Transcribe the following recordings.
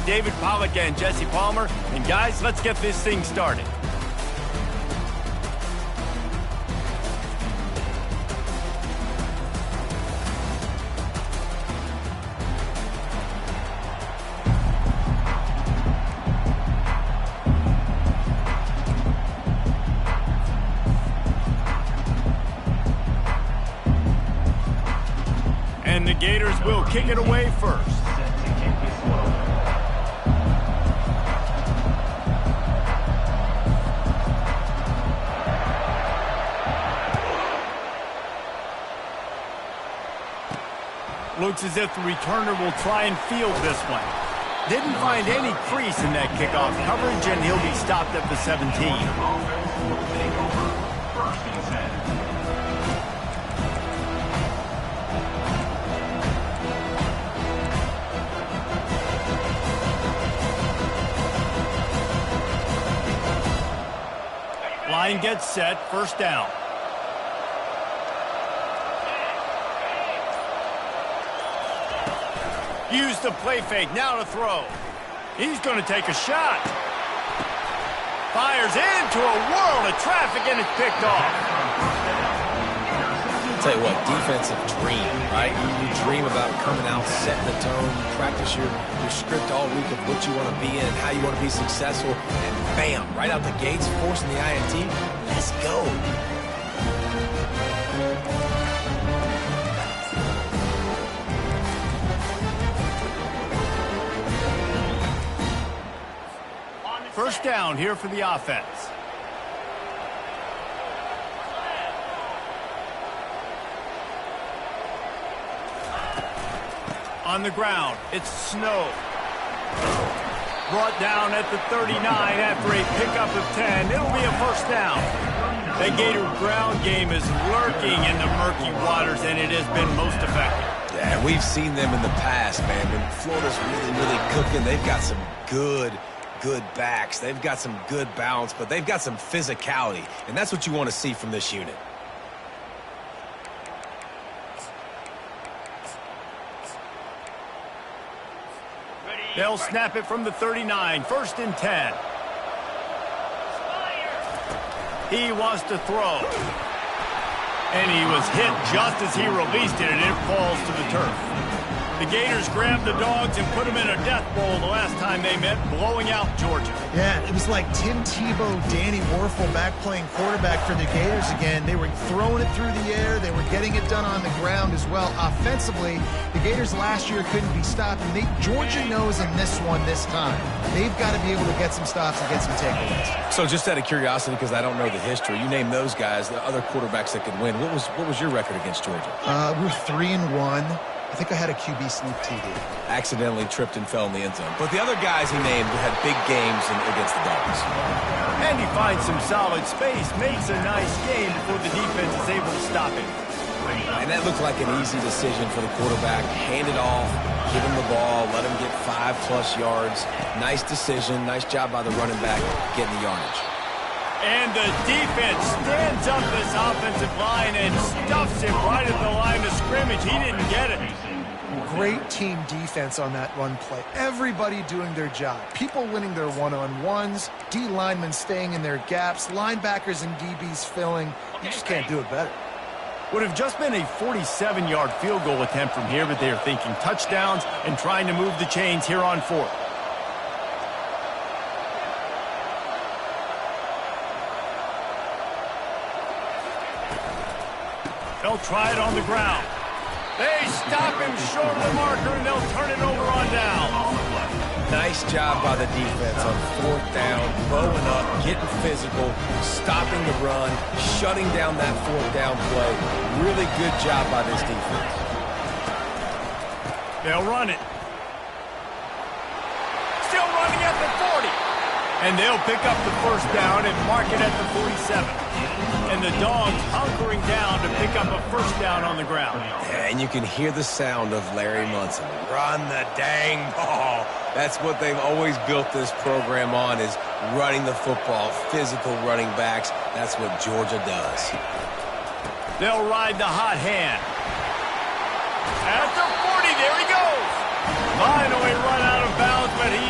David Pollock and Jesse Palmer. And guys, let's get this thing started. And the Gators will kick it away first. Looks as if the returner will try and field this one. Didn't find any crease in that kickoff coverage, and he'll be stopped at the 17. Line gets set, first down. Use the play fake, now to throw. He's going to take a shot. Fires into a world of traffic, and it's picked off. Tell you what, defensive dream, right? You dream about coming out, setting the tone. You practice your script all week of what you want to be in, how you want to be successful, and bam, right out the gates, forcing the INT. Let's go. First down here for the offense. On the ground, it's Snow. Brought down at the 39 after a pickup of 10. It'll be a first down. The Gator ground game is lurking in the murky waters, and it has been most effective. Yeah, we've seen them in the past, man. When Florida's really cooking, they've got some good backs. They've got some good balance, but they've got some physicality, and that's what you want to see from this unit. They'll snap it from the 39, first and 10. He wants to throw. And he was hit just as he released it, and it falls to the turf. The Gators grabbed the Dogs and put them in a death bowl the last time they met, blowing out Georgia. Yeah, it was like Tim Tebow, Danny Werfel back playing quarterback for the Gators again. They were throwing it through the air. They were getting it done on the ground as well. Offensively, the Gators last year couldn't be stopped, and Georgia knows in this one this time. They've got to be able to get some stops and get some takeaways. So just out of curiosity, because I don't know the history, you name those guys, the other quarterbacks that could win. What was your record against Georgia? We're 3-1. I think I had a QB sneak TD. Accidentally tripped and fell in the end zone. But the other guys he named had big games against the Dogs. And he finds some solid space, makes a nice game before the defense is able to stop him. And that looked like an easy decision for the quarterback. Hand it off, give him the ball, let him get 5+ yards. Nice decision, nice job by the running back getting the yardage. And the defense stands up this offensive line and stuffs him right at the line of scrimmage. He didn't get it. Great team defense on that run play. Everybody doing their job. People winning their one-on-ones, D linemen staying in their gaps, linebackers and DBs filling. You just can't do it better. Would have just been a 47-yard field goal attempt from here, but they are thinking touchdowns and trying to move the chains here on fourth. They'll try it on the ground. They stop him short of the marker, and they'll turn it over on down. Nice job by the defense on fourth down, bowing up, getting physical, stopping the run, shutting down that fourth down play. Really good job by this defense. They'll run it. Still running at the 40. And they'll pick up the first down and mark it at the 47. And the Dogs hunkering down to pick up a first down on the ground. Yeah, and you can hear the sound of Larry Munson. Run the dang ball. That's what they've always built this program on, is running the football, physical running backs. That's what Georgia does. They'll ride the hot hand. At the 40, there he goes. Finally run out of bounds, but he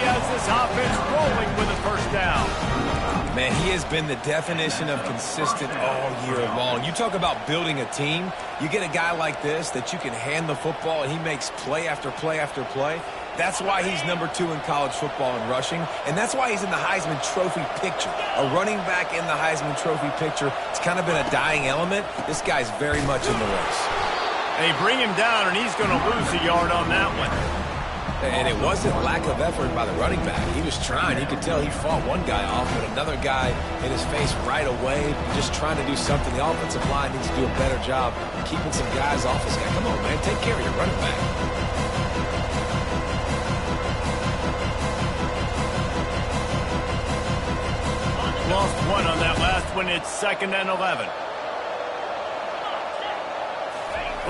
Man, he has been the definition of consistent all year long. You talk about building a team. You get a guy like this that you can hand the football, and he makes play after play after play. That's why he's number 2 in college football in rushing, and that's why he's in the Heisman Trophy picture. A running back in the Heisman Trophy picture. It's kind of been a dying element. This guy's very much in the race. They bring him down, and he's going to lose a yard on that one. And it wasn't lack of effort by the running back. He was trying. You could tell he fought one guy off, but another guy hit his face right away, just trying to do something. The offensive line needs to do a better job keeping some guys off this guy. Come on, man. Take care of your running back. Lost one on that last one. It's 2nd and 11.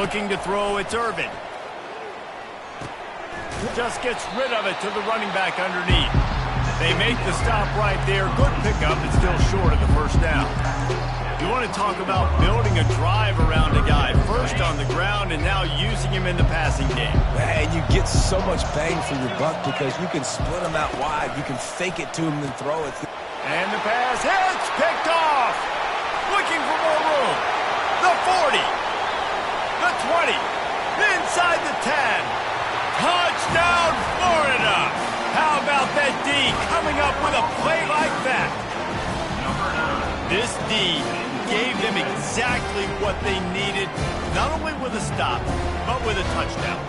Looking to throw, it's Irvin. Just gets rid of it to the running back underneath. They make the stop right there. Good pickup, but still short of the first down. You want to talk about building a drive around a guy. First on the ground and now using him in the passing game. And you get so much bang for your buck because you can split him out wide. You can fake it to him and throw it. And the pass hits, picked off. Looking for more room. The 40. The 20. Inside the 10. Touchdown, Florida! How about that D coming up with a play like that? This D gave them exactly what they needed, not only with a stop, but with a touchdown.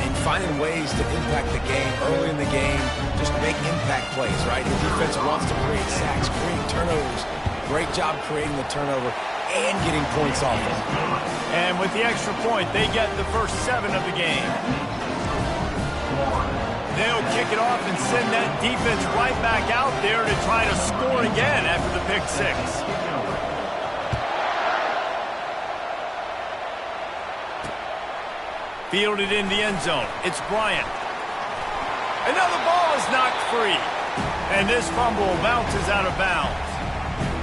And finding ways to impact the game early in the game, just make impact plays, right? The defense wants to create sacks, create turnovers. Great job creating the turnover and getting points off it. And with the extra point, they get the first 7 of the game. They'll kick it off and send that defense right back out there to try to score again after the pick 6. Fielded in the end zone. It's Bryant. Another ball is knocked free. And this fumble bounces out of bounds.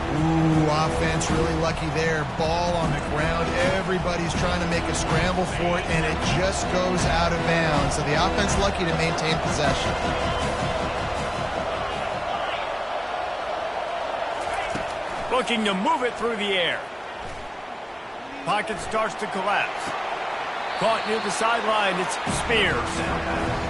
Ooh, offense really lucky there. Ball on the ground. Everybody's trying to make a scramble for it, and it just goes out of bounds. So the offense lucky to maintain possession. Looking to move it through the air. Pocket starts to collapse. Caught near the sideline, it's Spears.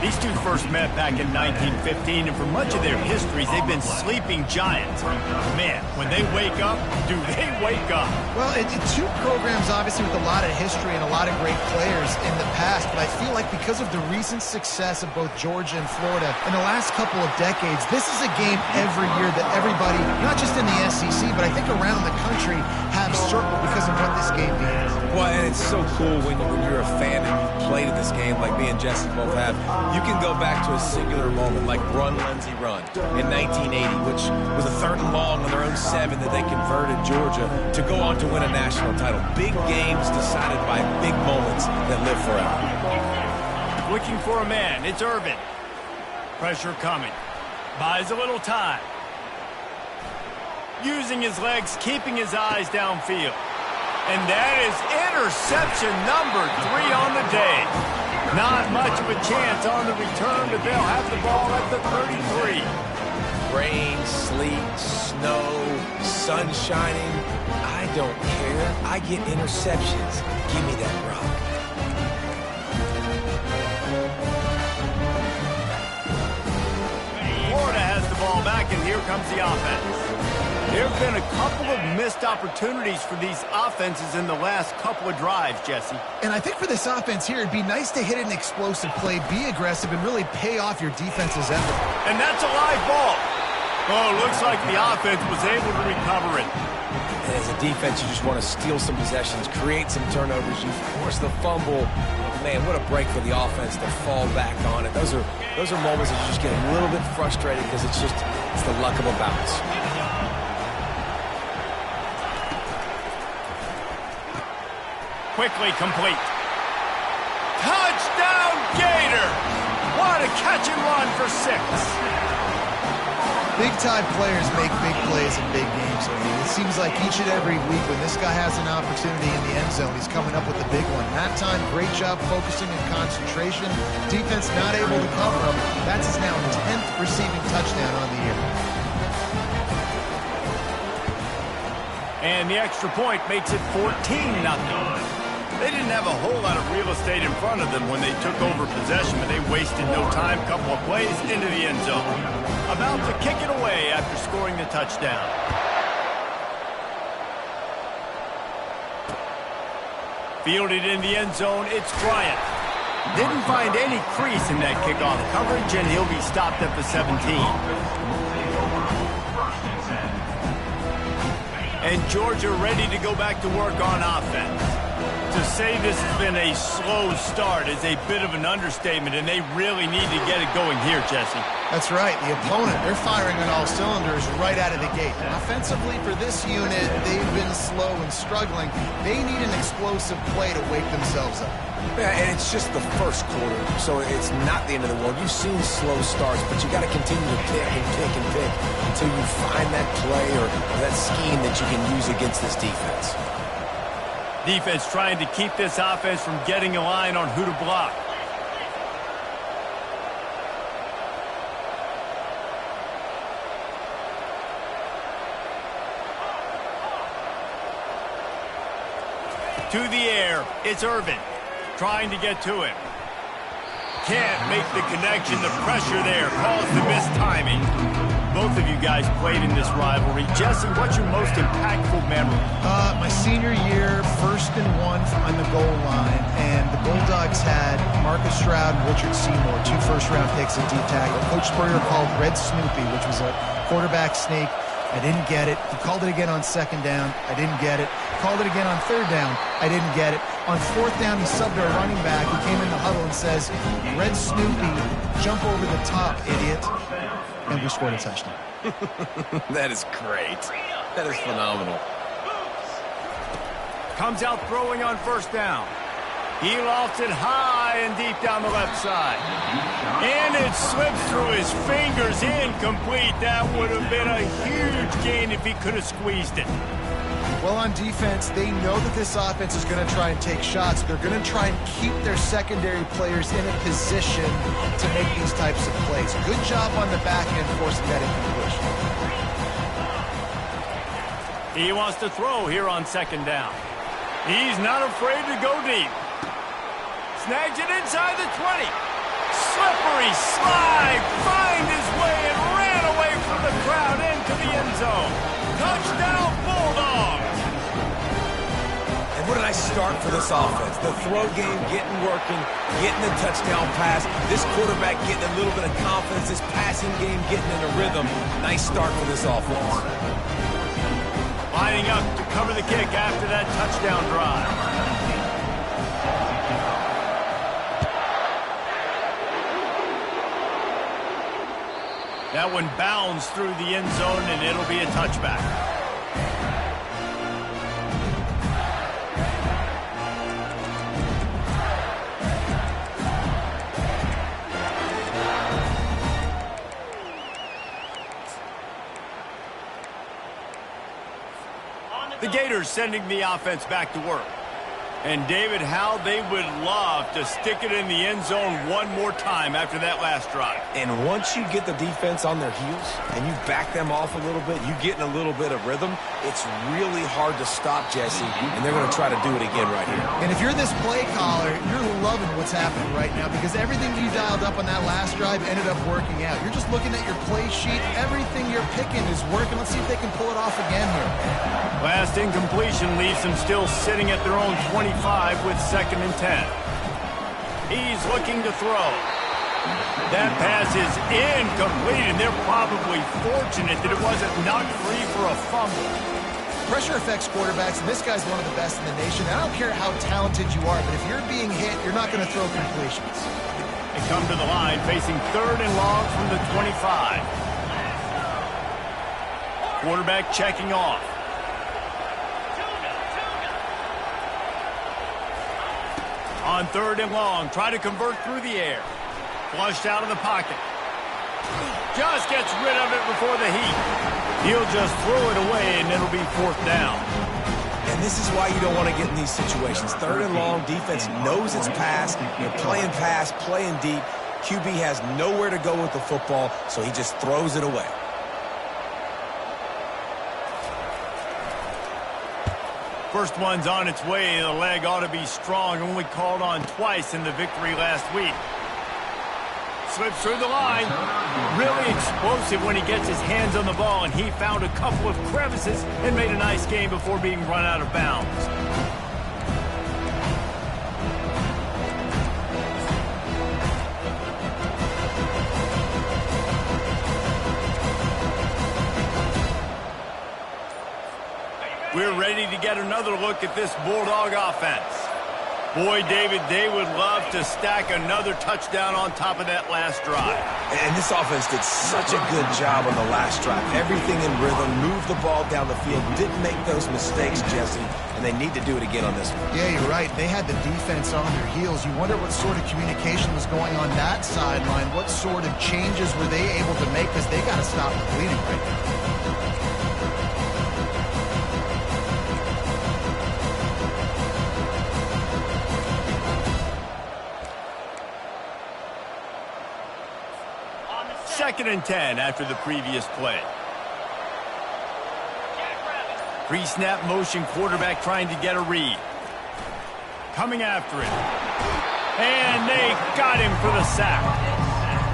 These two first met back in 1915, and for much of their histories, they've been sleeping giants. Man, when they wake up, do they wake up? Well, it's 2 programs, obviously, with a lot of history and a lot of great players in the past, but I feel like because of the recent success of both Georgia and Florida in the last couple of decades, this is a game every year that everybody, not just in the SEC, but I think around the country, have circled because of what this game means. Well, and it's so cool when you're a fan and you've played in this game like me and Jesse both have. You can go back to a singular moment like Run, Lindsey, Run in 1980, which was a 3rd and long on their own 7 that they converted Georgia to go on to win a national title. Big games decided by big moments that live forever. Looking for a man, it's Irvin. Pressure coming. Buys a little time. Using his legs, keeping his eyes downfield. And that is interception number 3 on the day. Not much of a chance on the return, but they'll have the ball at the 33. Rain, sleet, snow, sun shining. I don't care. I get interceptions. Give me that rock. Florida has the ball back, and here comes the offense. There have been a couple of missed opportunities for these offenses in the last couple of drives, Jesse. And I think for this offense here, it'd be nice to hit an explosive play, be aggressive, and really pay off your defense's effort. And that's a live ball. Oh, looks like the offense was able to recover it. And as a defense, you just want to steal some possessions, create some turnovers, you force the fumble. Man, what a break for the offense to fall back on it. Those are moments that you just get a little bit frustrated because it's the luck of a bounce. Quickly complete. Touchdown, Gator! What a catch and run for 6. Big-time players make big plays in big games. I mean, it seems like each and every week when this guy has an opportunity in the end zone, he's coming up with a big one. That time, great job focusing and concentration. Defense not able to cover him. That's his now 10th receiving touchdown on the year. And the extra point makes it 14-0. They didn't have a whole lot of real estate in front of them when they took over possession, but they wasted no time. Couple of plays into the end zone. About to kick it away after scoring the touchdown. Fielded in the end zone, it's Bryant. Didn't find any crease in that kickoff coverage, and he'll be stopped at the 17. And Georgia ready to go back to work on offense. To say this has been a slow start is a bit of an understatement, and they really need to get it going here, Jesse. That's right. The opponent, they're firing on all cylinders right out of the gate. Offensively, for this unit, they've been slow and struggling. They need an explosive play to wake themselves up. Yeah, and it's just the first quarter, so it's not the end of the world. You've seen slow starts, but you got to continue to pick and pick and pick until you find that play or that scheme that you can use against this defense. Defense trying to keep this offense from getting a line on who to block. To the air, it's Irvin. Trying to get to him. Can't make the connection. The pressure there caused the missed timing. Both of you guys played in this rivalry. Jesse, what's your most impactful memory? My senior year, 1st and 1 on the goal line, and the Bulldogs had Marcus Stroud and Richard Seymour, 2 first-round picks at deep tackle. Coach Spurrier called Red Snoopy, which was a quarterback sneak. I didn't get it. He called it again on 2nd down. I didn't get it. Called it again on 3rd down. I didn't get it. On 4th down, he subbed our running back who came in the huddle and says, Red Snoopy, jump over the top, idiot. And we scored a touchdown. That is great. That is phenomenal. Comes out throwing on 1st down. He lofts it high and deep down the left side. And it slips through his fingers, incomplete. That would have been a huge gain if he could have squeezed it. Well, on defense, they know that this offense is going to try and take shots. They're going to try and keep their secondary players in a position to make these types of plays. Good job on the back end forcing that incompletion. He wants to throw here on 2nd down. He's not afraid to go deep. Snags it inside the 20. Slippery slide. Find his way and ran away from the crowd into the end zone. Touchdown, Bulldogs. And what a nice start for this offense. The throw game getting working, getting the touchdown pass. This quarterback getting a little bit of confidence. This passing game getting in a rhythm. Nice start for this offense. Lining up to cover the kick after that touchdown drive. That one bounds through the end zone, and it'll be a touchback. The Gators sending the offense back to work. And, David, how they would love to stick it in the end zone one more time after that last drive. And once you get the defense on their heels and you back them off a little bit, you get in a little bit of rhythm, it's really hard to stop, Jesse, and they're going to try to do it again right here. And if you're this play caller, you're loving what's happening right now because everything you dialed up on that last drive ended up working out. You're just looking at your play sheet. Everything you're picking is working. Let's see if they can pull it off again here. Last incompletion leaves them still sitting at their own 25 with 2nd and 10. He's looking to throw. That pass is incomplete, and they're probably fortunate that it wasn't knocked free for a fumble. Pressure affects quarterbacks, and this guy's one of the best in the nation. I don't care how talented you are, but if you're being hit, you're not going to throw completions. They come to the line facing 3rd and long from the 25. Quarterback checking off. On 3rd and long, try to convert through the air. Flushed out of the pocket. Just gets rid of it before the heat. He'll just throw it away, and it'll be 4th down. And this is why you don't want to get in these situations. 3rd and long, defense knows it's pass. You're playing pass, playing deep. QB has nowhere to go with the football, so he just throws it away. First one's on its way. The leg ought to be strong. Only called on twice in the victory last week. Slips through the line. Really explosive when he gets his hands on the ball, and he found a couple of crevices and made a nice game before being run out of bounds. We're ready to get another look at this Bulldog offense. Boy, David, they would love to stack another touchdown on top of that last drive. And this offense did such a good job on the last drive. Everything in rhythm, moved the ball down the field, didn't make those mistakes, Jesse, and they need to do it again on this one. Yeah, you're right. They had the defense on their heels. You wonder what sort of communication was going on that sideline. What sort of changes were they able to make, because they got to stop the bleeding right now. Second and 10 after the previous play. Pre-snap motion quarterback trying to get a read. Coming after it. And they got him for the sack.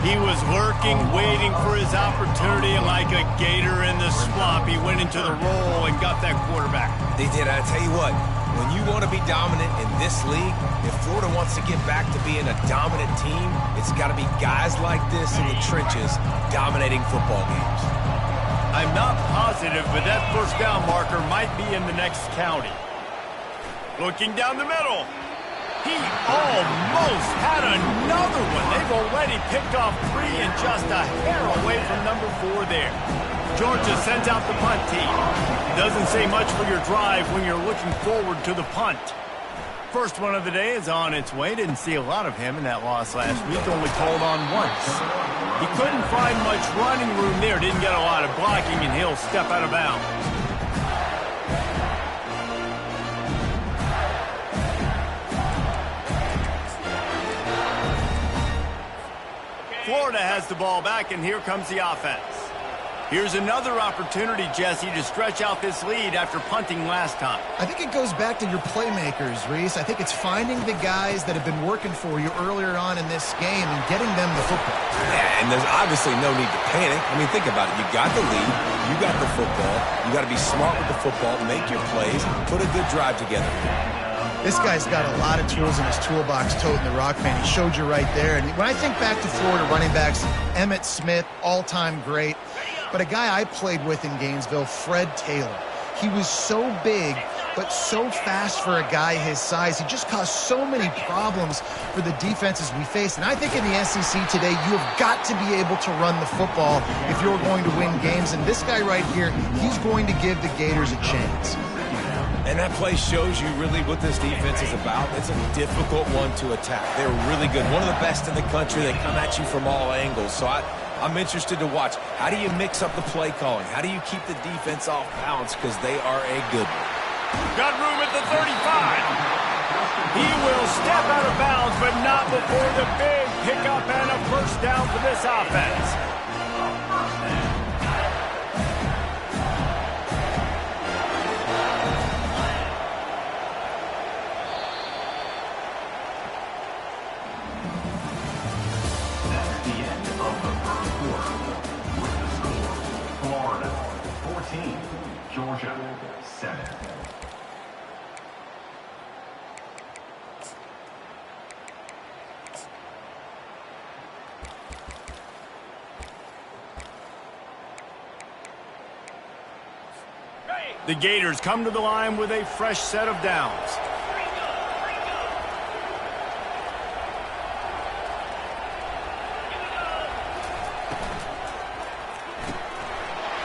He was lurking, waiting for his opportunity, and like a gator in the swamp, he went into the roll and got that quarterback. They did. I tell you what, when you want to be dominant in this league, if Florida wants to get back to being a dominant team, it's got to be guys like this in the trenches dominating football games. I'm not positive, but that first down marker might be in the next county. Looking down the middle. He almost had another one. They've already picked off 3 and just a hair away from number 4 there. Georgia sends out the punt team. Doesn't say much for your drive when you're looking forward to the punt. First one of the day is on its way. Didn't see a lot of him in that loss last week. Only called on once. He couldn't find much running room there. Didn't get a lot of blocking, and he'll step out of bounds. Florida has the ball back, and here comes the offense. Here's another opportunity, Jesse, to stretch out this lead after punting last time. I think it goes back to your playmakers, Reese. I think it's finding the guys that have been working for you earlier on in this game and getting them the football. Yeah, and there's obviously no need to panic. I mean, think about it. You got the lead. You got the football. You got to be smart with the football, make your plays, put a good drive together. This guy's got a lot of tools in his toolbox, toting the rock, man. He showed you right there. And when I think back to Florida running backs, Emmitt Smith, all-time great. But a guy I played with in Gainesville, Fred Taylor. He was so big, but so fast for a guy his size. He just caused so many problems for the defenses we faced. And I think in the SEC today, you have got to be able to run the football if you're going to win games. And this guy right here, he's going to give the Gators a chance. And that play shows you really what this defense is about. It's a difficult one to attack. They're really good. One of the best in the country. They come at you from all angles. So I'm interested to watch. How do you mix up the play calling? How do you keep the defense off balance? Because they are a good one. Got room at the 35. He will step out of bounds, but not before the big pickup and a first down for this offense. Georgia 7. The Gators come to the line with a fresh set of downs.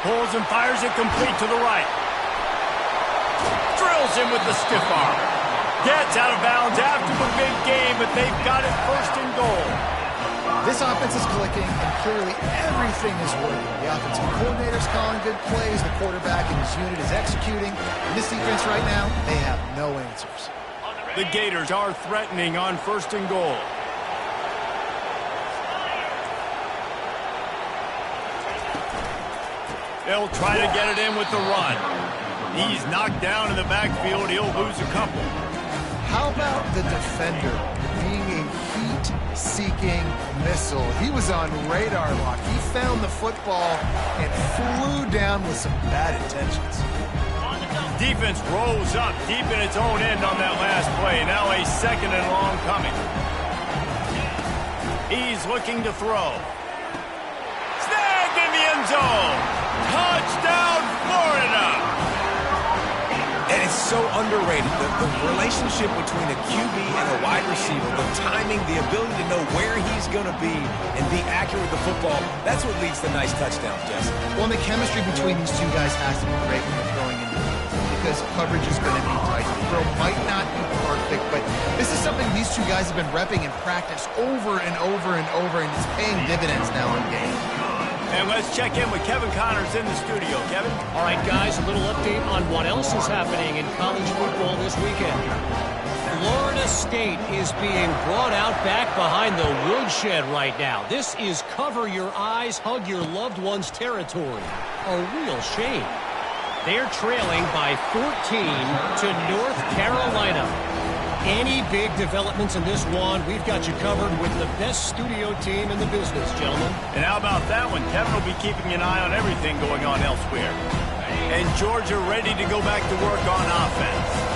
Pulls and fires it complete to the right. Drills him with the stiff arm. Gets out of bounds after the big game, but they've got it first and goal. This offense is clicking, and clearly everything is working. The offensive coordinator's calling good plays. The quarterback and his unit is executing. And this defense right now, they have no answers. The Gators are threatening on first and goal. They'll try to get it in with the run. He's knocked down in the backfield. He'll lose a couple. How about the defender being a heat-seeking missile? He was on radar lock. He found the football and flew down with some bad intentions. Defense rolls up deep in its own end on that last play. Now a 2nd and long coming. He's looking to throw. Snagged in the end zone. Touchdown, Florida. And it's so underrated. The relationship between a QB and a wide receiver, the timing, the ability to know where he's going to be and be accurate with the football, that's what leads to nice touchdowns, Jesse. Well, and the chemistry between these two guys has to be great when they're throwing into the field because coverage is going to be tight. The throw might not be perfect, but this is something these two guys have been repping in practice over and over and over, and it's paying dividends now in games. And let's check in with Kevin Connors in the studio. Kevin? All right, guys, a little update on what else is happening in college football this weekend. Florida State is being brought out back behind the woodshed right now. This is cover your eyes, hug your loved ones territory. A real shame. They're trailing by 14 to North Carolina. Any big developments in this one, we've got you covered with the best studio team in the business, gentlemen. And how about that one? Kevin will be keeping an eye on everything going on elsewhere. And Georgia ready to go back to work on offense.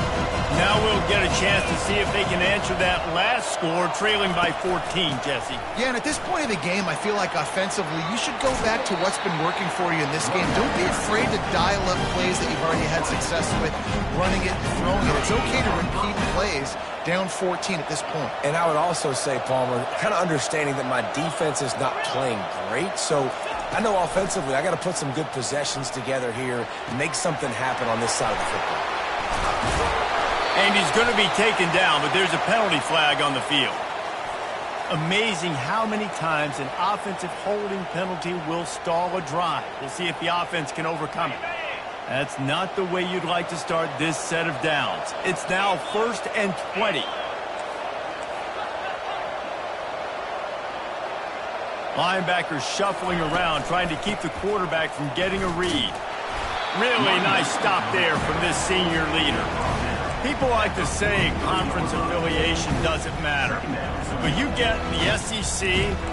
Now we'll get a chance to see if they can answer that last score, trailing by 14, Jesse. Yeah, and at this point of the game, I feel like offensively, you should go back to what's been working for you in this game. Don't be afraid to dial up plays that you've already had success with, running it and throwing it. It's okay to repeat plays down 14 at this point. And I would also say, Palmer, kind of understanding that my defense is not playing great, so I know offensively I got to put some good possessions together here, make something happen on this side of the football. And he's going to be taken down, but there's a penalty flag on the field. Amazing how many times an offensive holding penalty will stall a drive. We'll see if the offense can overcome it. That's not the way you'd like to start this set of downs. It's now 1st and 20. Linebackers shuffling around, trying to keep the quarterback from getting a read. Really nice stop there from this senior leader. People like to say conference affiliation doesn't matter. But you get the SEC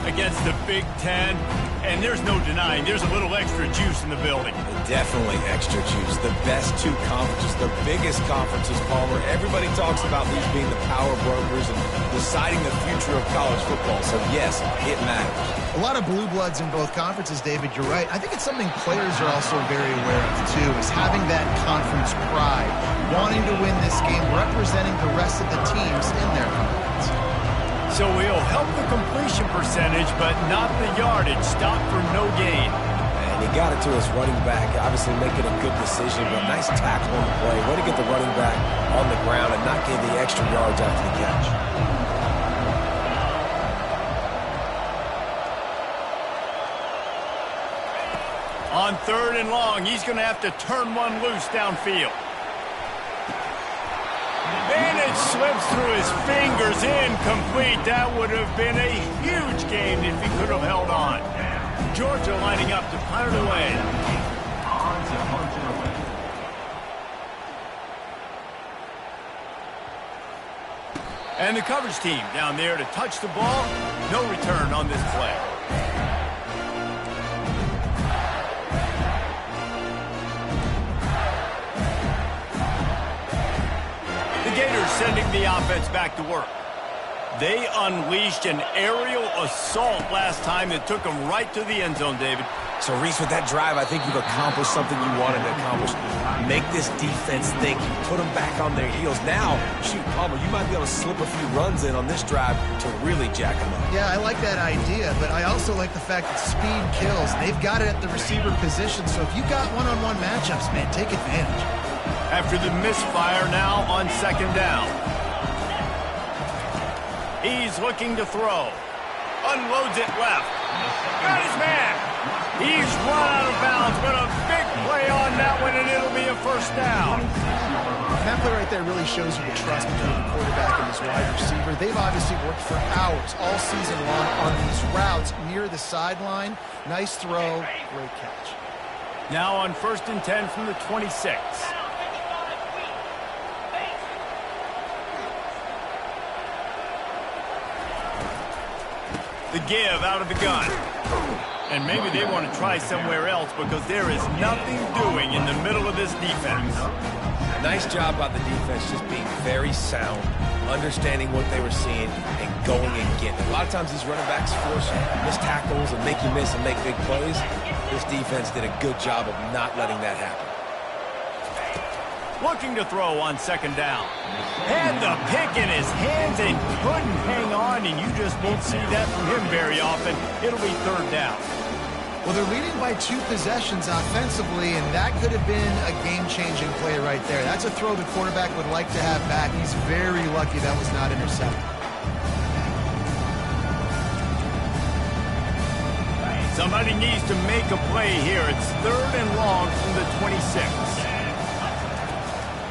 against the Big Ten, and there's no denying there's a little extra juice in the building. Definitely extra juice. The best two conferences, the biggest conferences, Palmer. Everybody talks about these being the power brokers and deciding the future of college football. So, yes, it matters. A lot of blue bloods in both conferences, David. You're right. I think it's something players are also very aware of, too, is having that conference pride, wanting to win this game, representing the rest of the teams in their conference. So he'll help the completion percentage, but not the yardage. Stop for no gain. And he got it to his running back, obviously making a good decision, but nice tackle on the play. Way to get the running back on the ground and not gain the extra yards after the catch. On 3rd and long, he's going to have to turn one loose downfield. And it slips through his fingers, incomplete. That would have been a huge gain if he could have held on. Georgia lining up to punt it away. And the coverage team down there to touch the ball. No return on this play. Gators sending the offense back to work. They unleashed an aerial assault last time that took them right to the end zone, David. So, Reese, with that drive, I think you've accomplished something you wanted to accomplish. Make this defense think. You put them back on their heels. Now, shoot, Palmer, you might be able to slip a few runs in on this drive to really jack them up. Yeah, I like that idea, but I also like the fact that speed kills. They've got it at the receiver position, so if you got one-on-one matchups, man, take advantage. After the misfire now on 2nd down. He's looking to throw. Unloads it left. Got his man. He's run out of bounds, but a big play on that one, and it'll be a 1st down. That play right there really shows you the trust between the quarterback and his wide receiver. They've obviously worked for hours all season long on these routes near the sideline. Nice throw, great catch. Now on 1st and 10 from the 26. The give out of the gun. And maybe they want to try somewhere else because there is nothing doing in the middle of this defense. Nice job by the defense just being very sound, understanding what they were seeing, and going and getting it. A lot of times these running backs force missed tackles and make you miss and make big plays. This defense did a good job of not letting that happen. Looking to throw on second down. Had the pick in his hands and couldn't hang on, and you just won't see that from him very often. It'll be third down. Well, they're leading by 2 possessions offensively, and that could have been a game-changing play right there. That's a throw the quarterback would like to have back. He's very lucky that was not intercepted. Somebody needs to make a play here. It's third and long from the 26.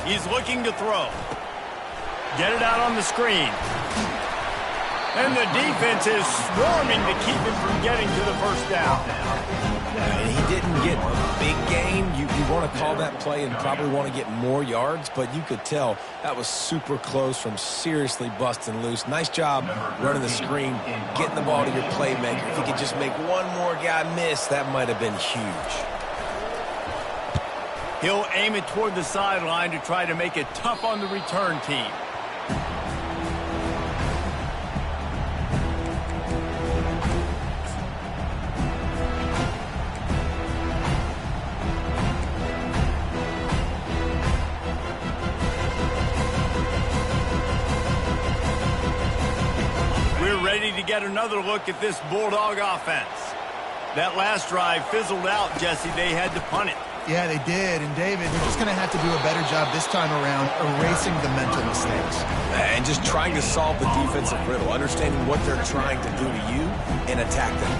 He's looking to throw. Get it out on the screen. And the defense is swarming to keep him from getting to the first down. And he didn't get a big gain. You want to call that play and probably want to get more yards, but you could tell that was super close from seriously busting loose. Nice job running the screen, getting the ball to your playmaker. If you could just make one more guy miss, that might have been huge. He'll aim it toward the sideline to try to make it tough on the return team. We're ready to get another look at this Bulldog offense. That last drive fizzled out, Jesse. They had to punt it. Yeah, they did. And, David, they're just going to have to do a better job this time around erasing the mental mistakes. And just trying to solve the defensive riddle, understanding what they're trying to do to you and attack them.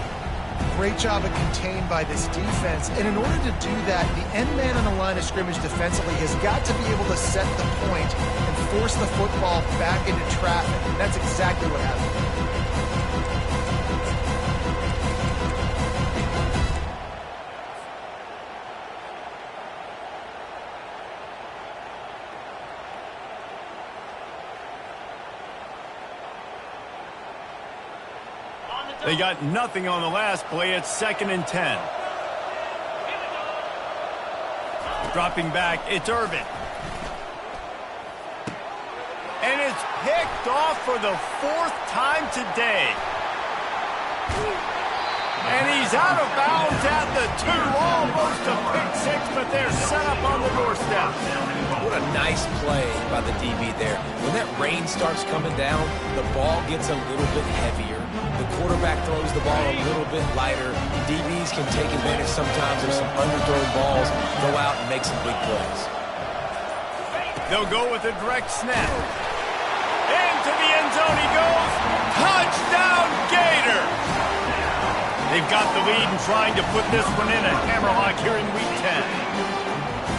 Great job of contained by this defense. And in order to do that, the end man on the line of scrimmage defensively has got to be able to set the point and force the football back into traffic. And that's exactly what happened. They got nothing on the last play. It's 2nd and 10. Dropping back, it's Irvin. And it's picked off for the 4th time today. And he's out of bounds at the 2. Almost a pick 6, but they're set up on the doorstep. What a nice play by the DB there. When that rain starts coming down, the ball gets a little bit heavier. The quarterback throws the ball a little bit lighter. DBs can take advantage sometimes of some underthrown balls, go out and make some big plays. They'll go with a direct snap. Into the end zone he goes. Touchdown, Gator! They've got the lead and trying to put this one in a hammerlock here in Week 10.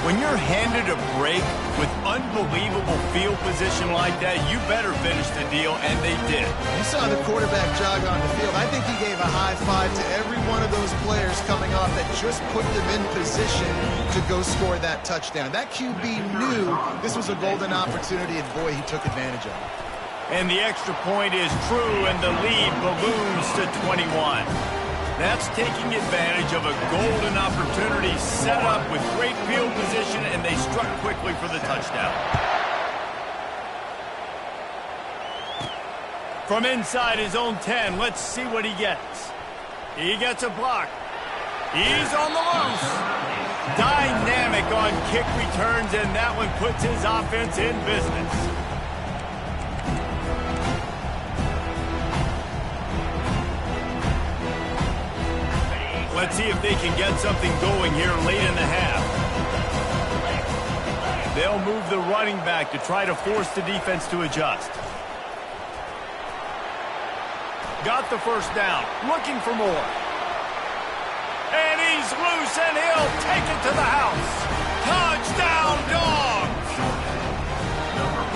When you're handed a break with unbelievable field position like that, you better finish the deal, and they did. You saw the quarterback jog on the field. I think he gave a high five to every one of those players coming off that just put them in position to go score that touchdown. That QB knew this was a golden opportunity, and boy, he took advantage of it. And the extra point is true, and the lead balloons to 21. That's taking advantage of a golden opportunity set up with great field position, and they struck quickly for the touchdown. From inside his own 10, let's see what he gets. He gets a block. He's on the loose. Dynamic on kick returns, and that one puts his offense in business. Let's see if they can get something going here late in the half. They'll move the running back to try to force the defense to adjust. Got the first down, looking for more. And he's loose, and he'll take it to the house. Touchdown, Dogs!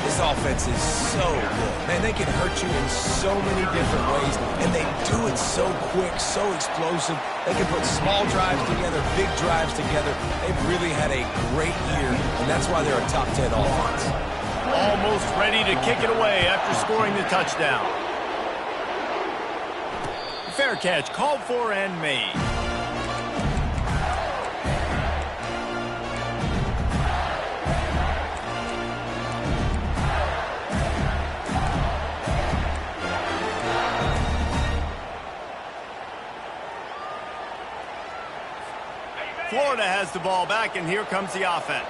This offense is so good. Man, they can hurt you in so many different ways, and they do it so quick, so explosive. They can put small drives together, big drives together. They've really had a great year, and that's why they're a top 10 offense. Almost ready to kick it away after scoring the touchdown. Fair catch, called for and made. Florida has the ball back, and here comes the offense.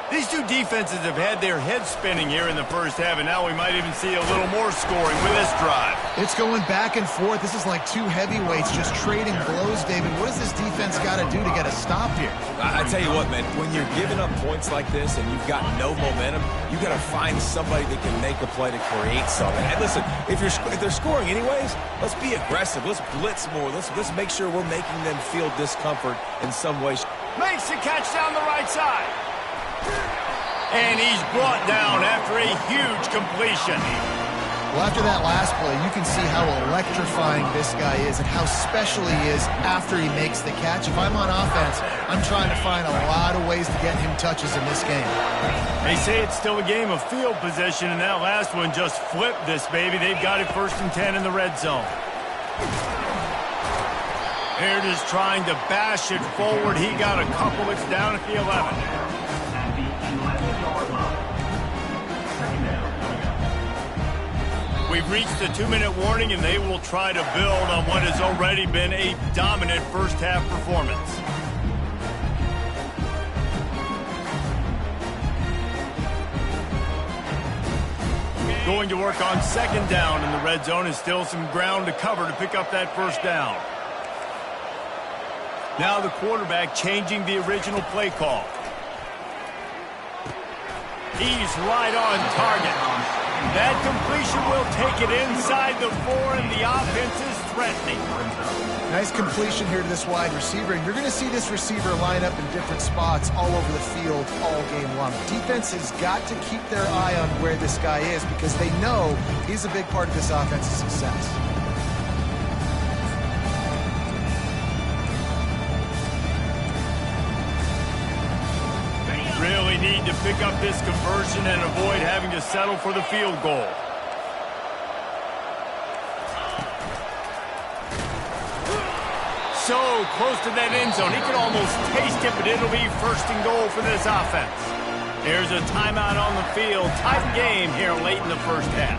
These two defenses have had their heads spinning here in the first half, and now we might even see a little more scoring with this drive. It's going back and forth. This is like two heavyweights just trading blows, David. What does this defense got to do to get a stop here? I tell you what, man, when you're giving up points like this and you've got no momentum, you got to find somebody that can make a play to create something. And listen, if they're scoring anyways, let's be aggressive. Let's blitz more. Let's make sure we're making them feel discomfort in some way. Makes the catch down the right side. And he's brought down after a huge completion. Well, after that last play, you can see how electrifying this guy is and how special he is after he makes the catch. If I'm on offense, I'm trying to find a lot of ways to get him touches in this game. They say it's still a game of field position, and that last one just flipped this baby. They've got it 1st and 10 in the red zone. They're just trying to bash it forward. He got a couple. It's down at the 11. We've reached the 2-minute warning, and they will try to build on what has already been a dominant first-half performance. Going to work on 2nd down in the red zone, and still some ground to cover to pick up that 1st down. Now the quarterback changing the original play call. He's right on target. That completion will take it inside the 4, and the offense is threatening. Nice completion here to this wide receiver, and you're going to see this receiver line up in different spots all over the field all game long. Defense has got to keep their eye on where this guy is because they know he's a big part of this offense's success. Really need to pick up this conversion and avoid having to settle for the field goal. So close to that end zone. He could almost taste it, but it'll be 1st and goal for this offense. There's a timeout on the field. Tight game here late in the first half.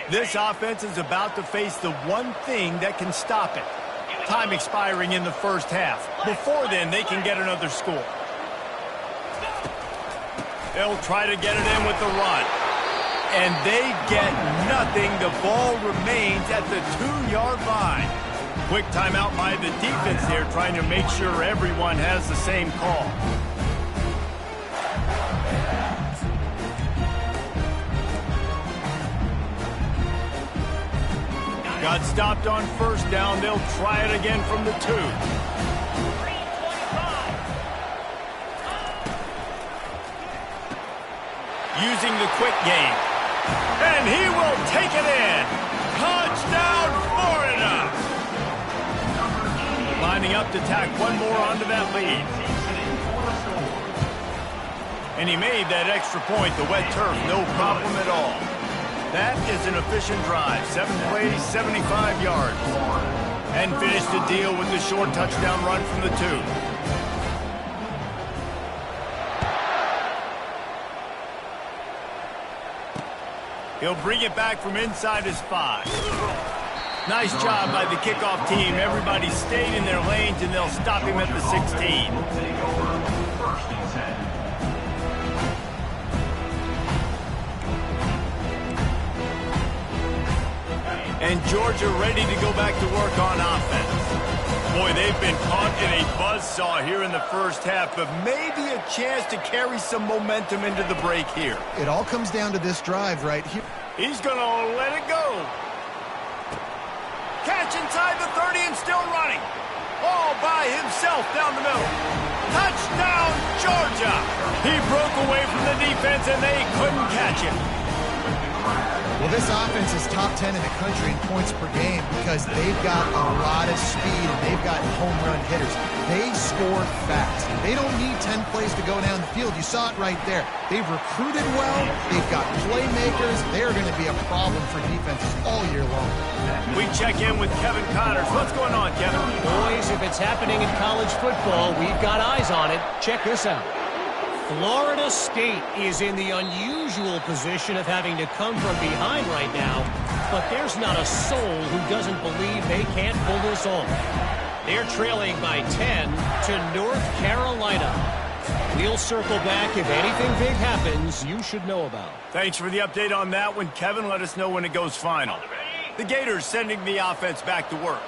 This offense is about to face the one thing that can stop it. Time expiring in the first half. Before then, they can get another score. They'll try to get it in with the run. And they get nothing. The ball remains at the 2-yard line. Quick timeout by the defense there, trying to make sure everyone has the same call. Got stopped on 1st down. They'll try it again from the 2. Using the quick game. And he will take it in. Touchdown, Florida. Lining up to tack one more onto that lead. And he made that extra point. The wet turf, no problem at all. That is an efficient drive. 7 plays, 75 yards. And finished the deal with the short touchdown run from the 2. He'll bring it back from inside his 5. Nice job by the kickoff team. Everybody stayed in their lanes, and they'll stop him at the 16. And Georgia ready to go back to work on offense. Boy, they've been caught in a buzzsaw here in the first half, but maybe a chance to carry some momentum into the break here. It all comes down to this drive right here. He's going to let it go. Catch inside the 30 and still running. All by himself down the middle. Touchdown, Georgia. He broke away from the defense, and they couldn't catch him. Well, this offense is top 10 in the country in points per game because they've got a lot of speed and they've got home run hitters. They score fast. They don't need 10 plays to go down the field. You saw it right there. They've recruited well. They've got playmakers. They're going to be a problem for defenses all year long. We check in with Kevin Connors. What's going on, Kevin? Boys, if it's happening in college football, we've got eyes on it. Check this out. Florida State is in the unusual position of having to come from behind right now, but there's not a soul who doesn't believe they can't pull this off. They're trailing by 10 to North Carolina. We'll circle back if anything big happens you should know about. Thanks for the update on that one, Kevin. Let us know when it goes final. The Gators sending the offense back to work.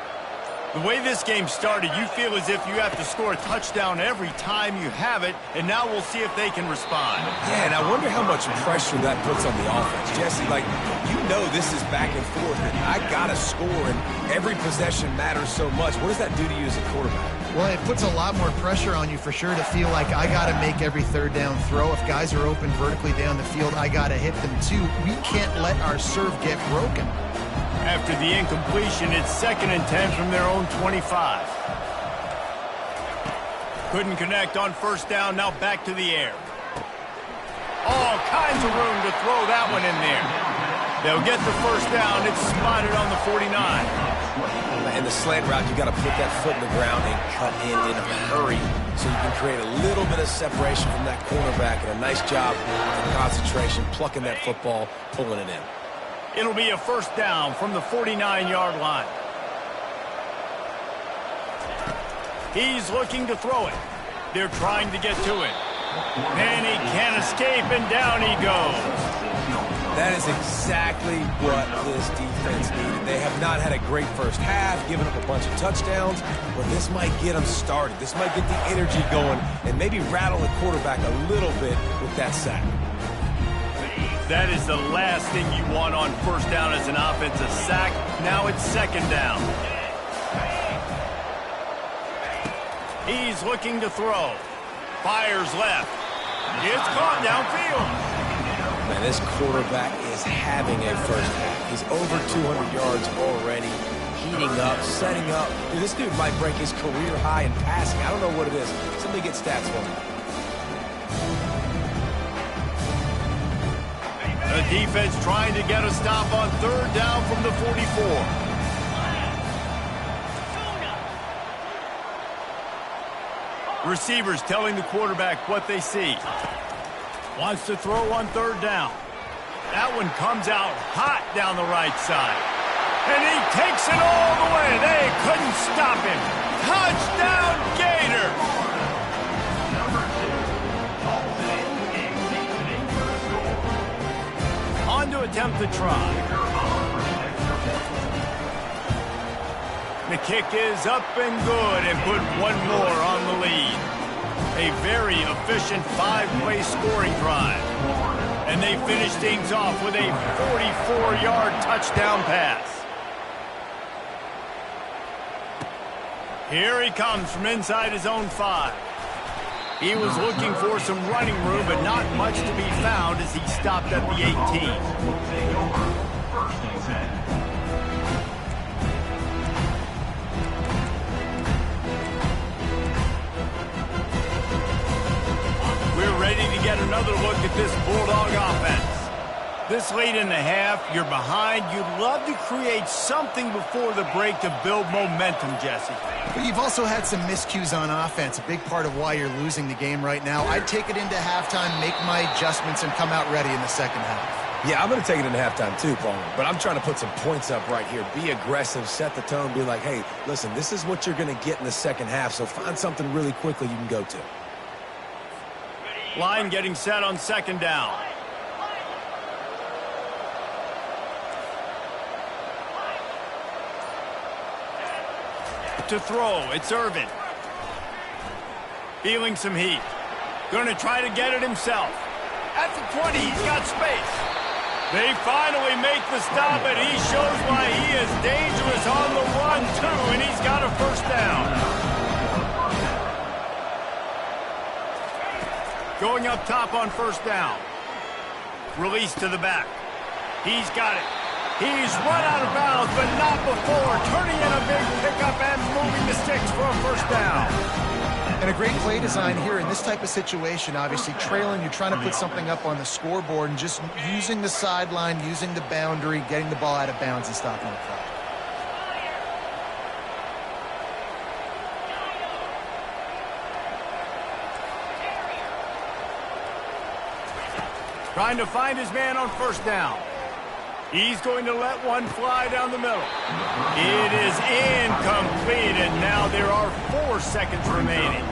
The way this game started, you feel as if you have to score a touchdown every time you have it, and now we'll see if they can respond. Yeah, and I wonder how much pressure that puts on the offense. Jesse, like, you know this is back and forth, and I got to score, and every possession matters so much. What does that do to you as a quarterback? Well, it puts a lot more pressure on you for sure to feel like I got to make every third down throw. If guys are open vertically down the field, I got to hit them too. We can't let our serve get broken. After the incompletion, it's 2nd and 10 from their own 25. Couldn't connect on first down, now back to the air. All kinds of room to throw that one in there. They'll get the first down. It's spotted on the 49. In the slant route, you got to put that foot in the ground and cut in a hurry so you can create a little bit of separation from that cornerback, and a nice job of concentration, plucking that football, pulling it in. It'll be a first down from the 49-yard line. He's looking to throw it. They're trying to get to it. And he can't escape, and down he goes. That is exactly what this defense needed. They have not had a great first half, given up a bunch of touchdowns, but this might get them started. This might get the energy going and maybe rattle the quarterback a little bit with that sack. That is the last thing you want on first down as an offense, a sack. Now it's 2nd down. He's looking to throw. Fires left. It's caught downfield. Man, this quarterback is having a first half. He's over 200 yards already, heating up, setting up. Dude, this dude might break his career high in passing. I don't know what it is. Somebody get stats for me. The defense trying to get a stop on third down from the 44. Receivers telling the quarterback what they see. Wants to throw on third down. That one comes out hot down the right side. And he takes it all the way. They couldn't stop him. Touchdown, Gators! On to attempt the try. The kick is up and good and put one more on the lead. A very efficient 5-play scoring drive. And they finish things off with a 44-yard touchdown pass. Here he comes from inside his own 5. He was looking for some running room, but not much to be found as he stopped at the 18. We're ready to get another look at this Bulldog offense. This late in the half, you're behind. You'd love to create something before the break to build momentum, Jesse. But you've also had some miscues on offense, a big part of why you're losing the game right now. I'd take it into halftime, make my adjustments, and come out ready in the second half. Yeah, I'm going to take it into halftime too, Paul. But I'm trying to put some points up right here. Be aggressive, set the tone, be like, hey, listen, this is what you're going to get in the second half, so find something really quickly you can go to. Line getting set on 2nd down. To throw, it's Irvin. Feeling some heat. Going to try to get it himself. At the 20, he's got space. They finally make the stop, and he shows why he is dangerous on the run, too, and he's got a first down. Going up top on first down. Release to the back. He's got it. He's run out of bounds, but not before turning in a big pickup and moving the sticks for a first down. And a great play design here in this type of situation. Obviously, trailing, you're trying to put something up on the scoreboard and just using the sideline, using the boundary, getting the ball out of bounds and stopping the clock. Trying to find his man on first down. He's going to let one fly down the middle. It is incomplete, and now there are 4 seconds remaining.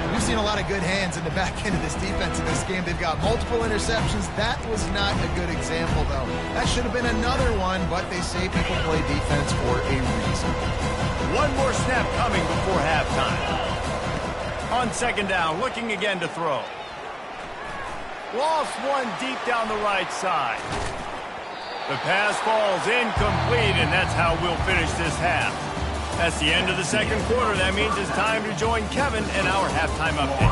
We've seen a lot of good hands in the back end of this defense in this game. They've got multiple interceptions. That was not a good example, though. That should have been another one, but they say people play defense for a reason. One more snap coming before halftime. On second down, looking again to throw. Lost one deep down the right side. The pass falls incomplete, and that's how we'll finish this half. That's the end of the second quarter. That means it's time to join Kevin in our halftime update.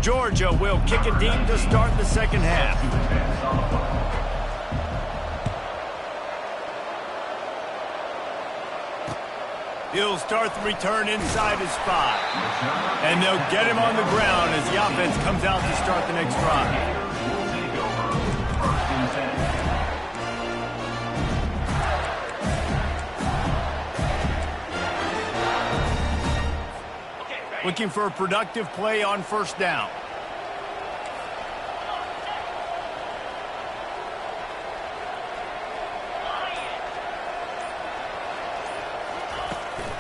Georgia will kick it deep to start the second half. He'll start the return inside his 5. And they'll get him on the ground as the offense comes out to start the next drive. Looking for a productive play on first down.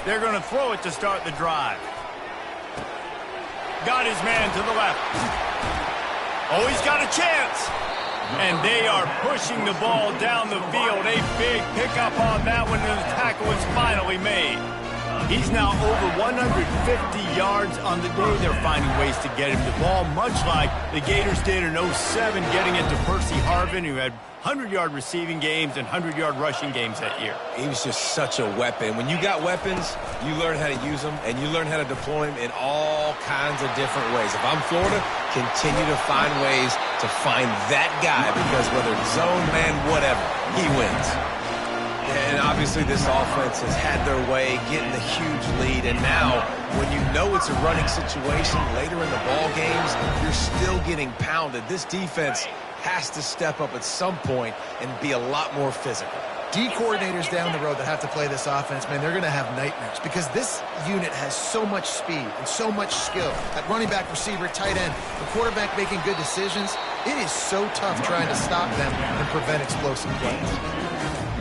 They're going to throw it to start the drive. Got his man to the left. Oh, he's got a chance. And they are pushing the ball down the field. A big pickup on that one, and the tackle is finally made. He's now over 150 yards on the day. They're finding ways to get him the ball, much like the Gators did in 07, getting it to Percy Harvin, who had 100-yard receiving games and 100-yard rushing games that year. He was just such a weapon. When you got weapons, you learn how to use them, and you learn how to deploy them in all kinds of different ways. If I'm Florida, continue to find ways to find that guy, because whether it's zone, man, whatever, he wins. And obviously this offense has had their way, getting the huge lead. And now, when you know it's a running situation later in the ball games, you're still getting pounded. This defense has to step up at some point and be a lot more physical. D coordinators down the road that have to play this offense, man, they're going to have nightmares because this unit has so much speed and so much skill. At running back, receiver, tight end, the quarterback making good decisions, it is so tough trying to stop them and prevent explosive plays.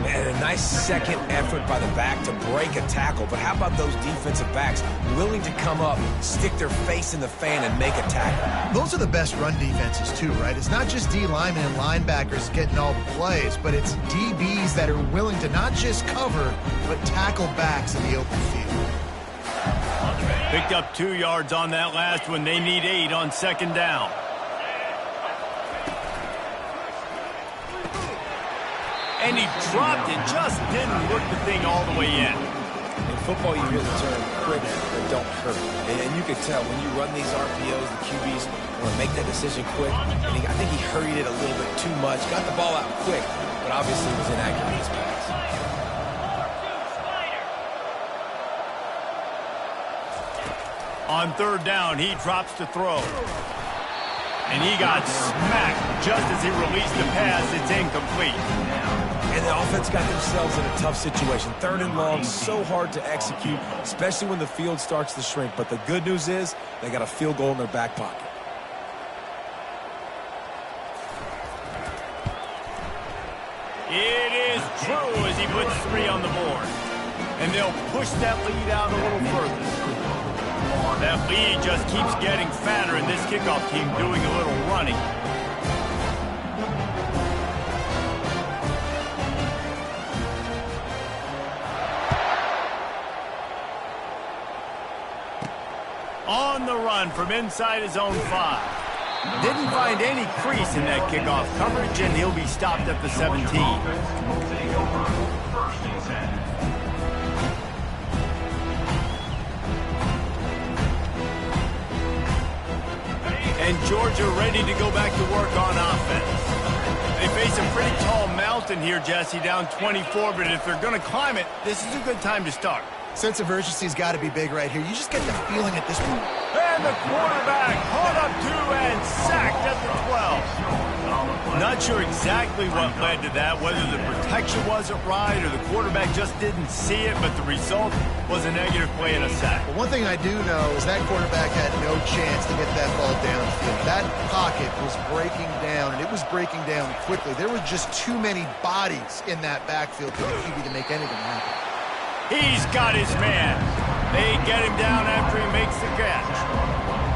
And a nice second effort by the back to break a tackle. But how about those defensive backs willing to come up, stick their face in the fan, and make a tackle? Those are the best run defenses, too, right? It's not just D linemen and linebackers getting all the plays, but it's DBs that are willing to not just cover, but tackle backs in the open field. Picked up 2 yards on that last one. They need 8 on second down. And he dropped it, just didn't work the thing all the way in. In football, you hear the term quick but don't hurt. And you can tell when you run these RPOs, the QBs want to make that decision quick. And I think he hurried it a little bit too much, got the ball out quick, but obviously was inaccurate in his pass. On third down, he drops to throw. And he got smacked just as he released the pass. It's incomplete. And the offense got themselves in a tough situation. Third and long, so hard to execute, especially when the field starts to shrink. But the good news is they got a field goal in their back pocket. It is true as he puts 3 on the board. And they'll push that lead out a little further. That lead just keeps getting fatter, and this kickoff team doing a little running. On the run from inside his own 5. Didn't find any crease in that kickoff coverage, and he'll be stopped at the 17. And Georgia ready to go back to work on offense. They face a pretty tall mountain here, Jesse, down 24, but if they're going to climb it, this is a good time to start. Sense of urgency's got to be big right here. You just get the feeling at this point. And the quarterback caught up to and sacked at the 12. Not sure exactly what led to that, whether the protection wasn't right or the quarterback just didn't see it, but the result was a negative play and a sack. Well, one thing I do know is that quarterback had no chance to get that ball downfield. That pocket was breaking down, and it was breaking down quickly. There were just too many bodies in that backfield for the QB to make anything happen. He's got his man. They get him down after he makes the catch.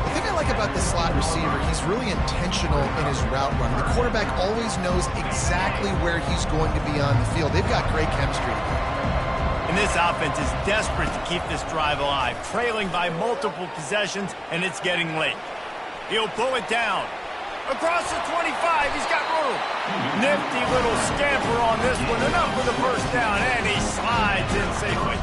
The thing I like about the slot receiver, he's really intentional in his route run. The quarterback always knows exactly where he's going to be on the field. They've got great chemistry together. And this offense is desperate to keep this drive alive, trailing by multiple possessions, and it's getting late. He'll pull it down. Across the 25, he's got room. Nifty little scamper on this one, enough for the first down, and he slides in safely.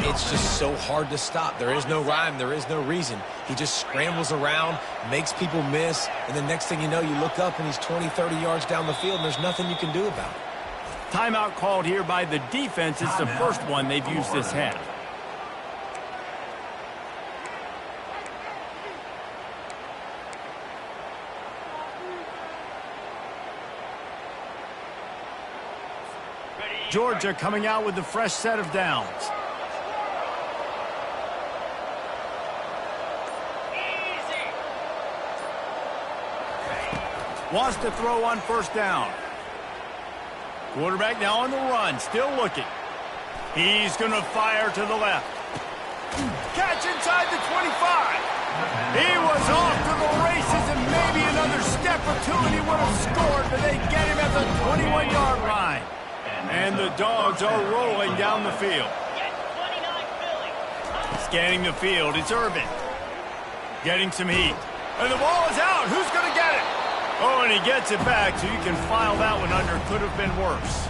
It's just so hard to stop. There is no rhyme. There is no reason. He just scrambles around, makes people miss, and the next thing you know, you look up and he's 20, 30 yards down the field, and there's nothing you can do about it. Timeout called here by the defense. It's the first one they've used this half. Georgia coming out with a fresh set of downs. Wants to throw on first down. Quarterback now on the run, still looking. He's going to fire to the left. Catch inside the 25. He was off to the races and maybe another step or two and he would have scored, but they get him at the 21-yard line. And the Dogs are rolling down the field. Scanning the field, it's Urban. Getting some heat. And the ball is out. Who's going to get it? Oh, and he gets it back, so you can file that one under. Could have been worse.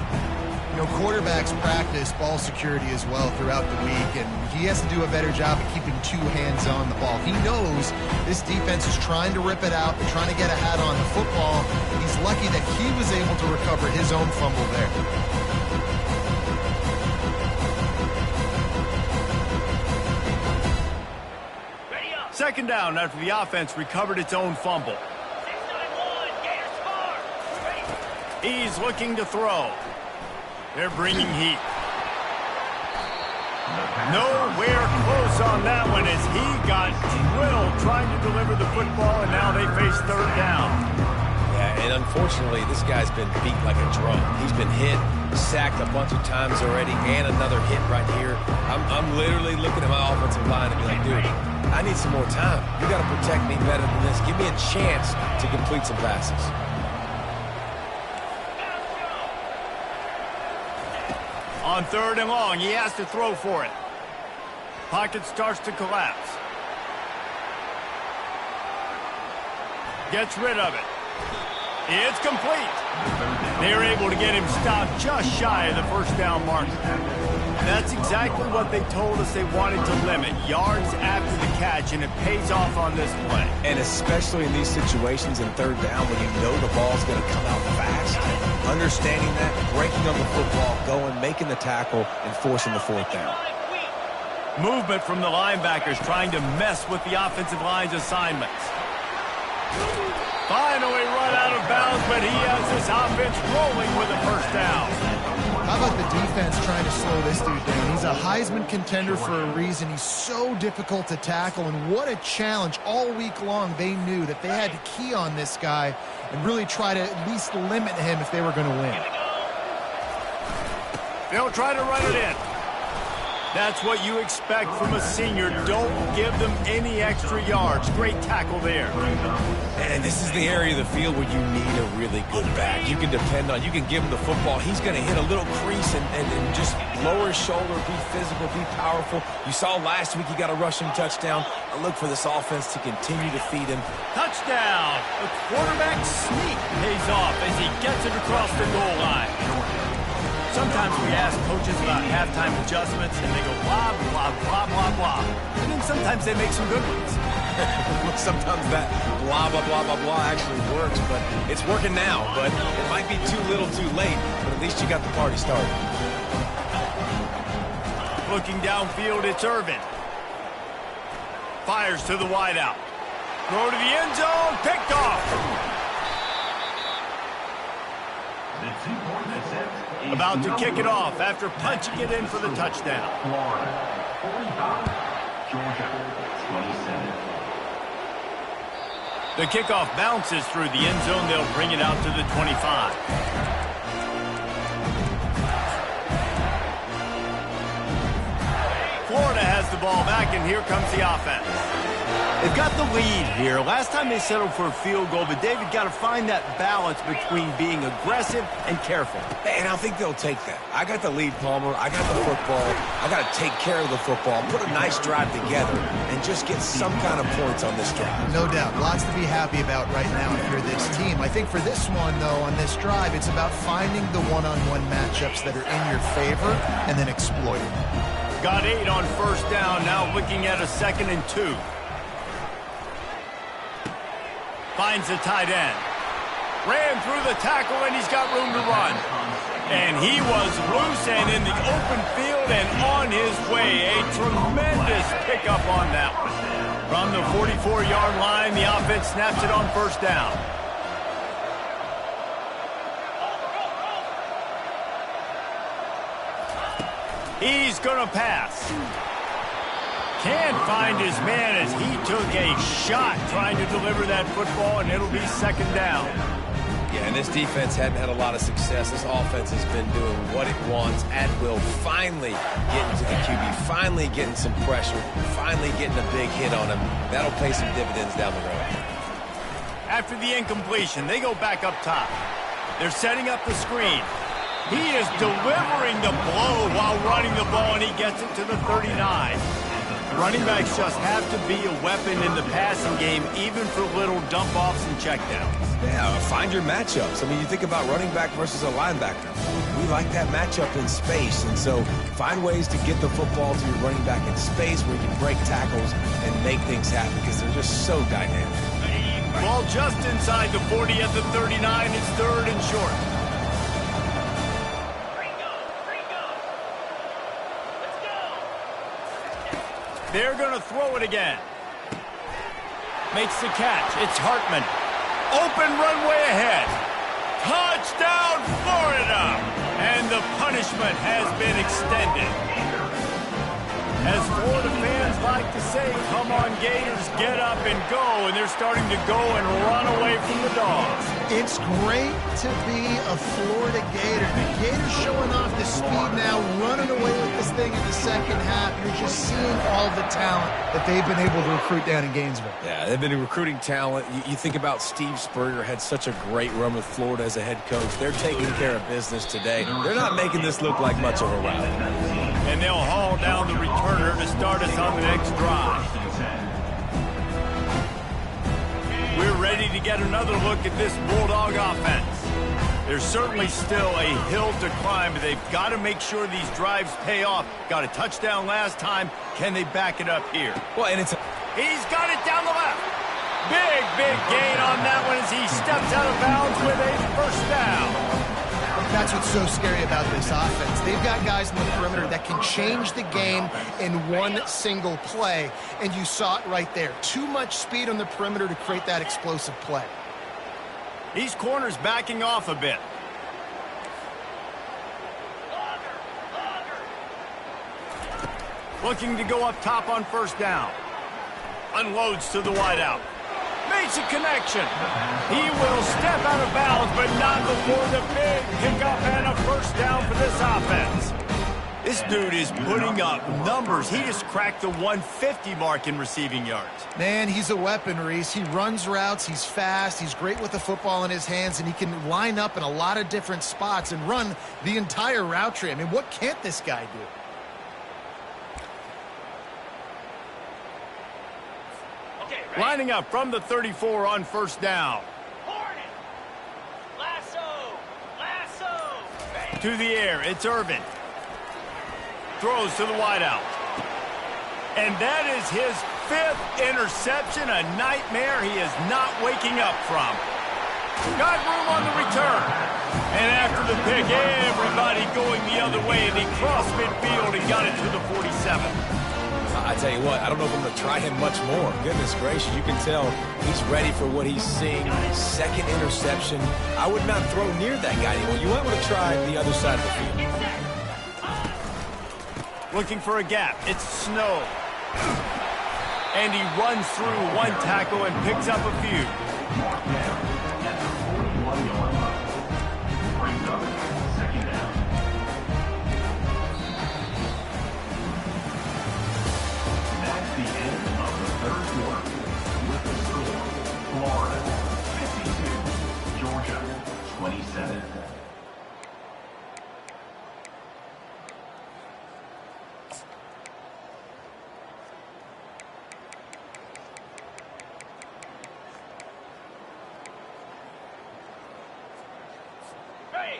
You know, quarterbacks practice ball security as well throughout the week, and he has to do a better job of keeping two hands on the ball. He knows this defense is trying to rip it out. They're trying to get a hat on the football. He's lucky that he was able to recover his own fumble there. Second down after the offense recovered its own fumble. He's looking to throw. They're bringing heat. Nowhere close on that one as he got drilled trying to deliver the football, and now they face third down. Yeah, and unfortunately, this guy's been beat like a drum. He's been hit, sacked a bunch of times already, and another hit right here. I'm literally looking at my offensive line and be like, dude, I need some more time. You got to protect me better than this. Give me a chance to complete some passes. On third and long, he has to throw for it. Pocket starts to collapse. Gets rid of it. It's complete. They're able to get him stopped just shy of the first down marker. That's exactly what they told us they wanted to limit, yards after the catch, and it pays off on this play. And especially in these situations in third down when you know the ball's going to come out fast, understanding that, breaking on the football, going, making the tackle, and forcing the fourth down. Movement from the linebackers trying to mess with the offensive line's assignments. Finally run out of bounds, but he has this offense rolling with a first down. How about the defense trying to slow this dude down? He's a Heisman contender for a reason. He's so difficult to tackle, and what a challenge all week long. They knew that they had to key on this guy and really try to at least limit him if they were going to win. They'll try to run it in. That's what you expect from a senior. Don't give them any extra yards. Great tackle there. And this is the area of the field where you need a really good back. You can depend on, you can give him the football. He's going to hit a little crease and just lower his shoulder, be physical, be powerful. You saw last week he got a rushing touchdown. I look for this offense to continue to feed him. Touchdown. The quarterback sneak pays off as he gets it across the goal line. Sometimes we ask coaches about halftime adjustments, and they go blah, blah, blah, blah, blah. And then sometimes they make some good ones. Sometimes that blah, blah, blah, blah, blah actually works, but it's working now. But it might be too little too late, but at least you got the party started. Looking downfield, it's Irvin. Fires to the wideout. Throw to the end zone, picked off. The 2-point attempt is About to no kick it good. off after punching it in for the touchdown. Florida 45, Georgia 27. The kickoff bounces through the end zone. They'll bring it out to the 25. Florida has the ball back, and here comes the offense. They've got the lead here. Last time they settled for a field goal, but David got to find that balance between being aggressive and careful. And I think they'll take that. I got the lead, Palmer. I got the football. I got to take care of the football, put a nice drive together, and just get some kind of points on this drive. No doubt. Lots to be happy about right now if you're this team. I think for this one, though, on this drive, it's about finding the one-on-one matchups that are in your favor and then exploiting. Got 8 on first down. Now looking at a 2nd and 2. Finds the tight end. Ran through the tackle, and he's got room to run. And he was loose and in the open field and on his way. A tremendous pickup on that one. From the 44-yard line, the offense snaps it on first down. He's going to pass. Can't find his man as he took a shot trying to deliver that football, and it'll be 2nd down. Yeah, and this defense hadn't had a lot of success. This offense has been doing what it wants at will. Finally getting to the QB, finally getting some pressure, finally getting a big hit on him. That'll pay some dividends down the road. After the incompletion, they go back up top. They're setting up the screen. He is delivering the blow while running the ball, and he gets it to the 39. Running backs just have to be a weapon in the passing game, even for little dump-offs and checkdowns. Yeah, find your matchups. I mean, you think about running back versus a linebacker. We like that matchup in space, and so find ways to get the football to your running back in space where you can break tackles and make things happen because they're just so dynamic. Ball just inside the 40 at the 39. It's 3rd and short. They're going to throw it again. Makes the catch. It's Hartman. Open runway ahead. Touchdown, Florida! And the punishment has been extended. As Florida fans like to say, come on, Gators, get up and go. And they're starting to go and run away from the Dogs. It's great to be a Florida Gator. The Gators showing off the speed now, running away with this thing in the second half. You're just seeing all the talent that they've been able to recruit down in Gainesville. Yeah, they've been recruiting talent. You think about Steve Spurrier, had such a great run with Florida as a head coach. They're taking care of business today. They're not making this look like much of a rout. And they'll haul down the returner to start us on the next drive. We're ready to get another look at this Bulldog offense. There's certainly still a hill to climb, but they've got to make sure these drives pay off. Got a touchdown last time. Can they back it up here? Well, and He's got it down the left. Big gain on that one as he steps out of bounds with a first down. That's what's so scary about this offense. They've got guys in the perimeter that can change the game in one single play, and you saw it right there. Too much speed on the perimeter to create that explosive play. These corners backing off a bit. Looking to go up top on first down. Unloads to the wideout. Makes a connection. He will step out of bounds, but not before the big pickup and a first down for this offense. This dude is putting up numbers. He just cracked the 150 mark in receiving yards. Man, he's a weapon, Reese. He runs routes, he's fast, he's great with the football in his hands, and he can line up in a lot of different spots and run the entire route tree. I mean, what can't this guy do? Lining up from the 34 on first down. To the air, it's Irvin. Throws to the wideout. And that is his 5th interception, a nightmare he is not waking up from. Got room on the return. And after the pick, everybody going the other way, and he crossed midfield and got it to the 47. I tell you what, I don't know if I'm going to try him much more. Goodness gracious, you can tell he's ready for what he's seeing. 2nd interception. I would not throw near that guy anymore. You might want to try the other side of the field. Looking for a gap. It's Snow. And he runs through one tackle and picks up a few. That's the end of the 3rd quarter. With the score, Florida 52, Georgia 27.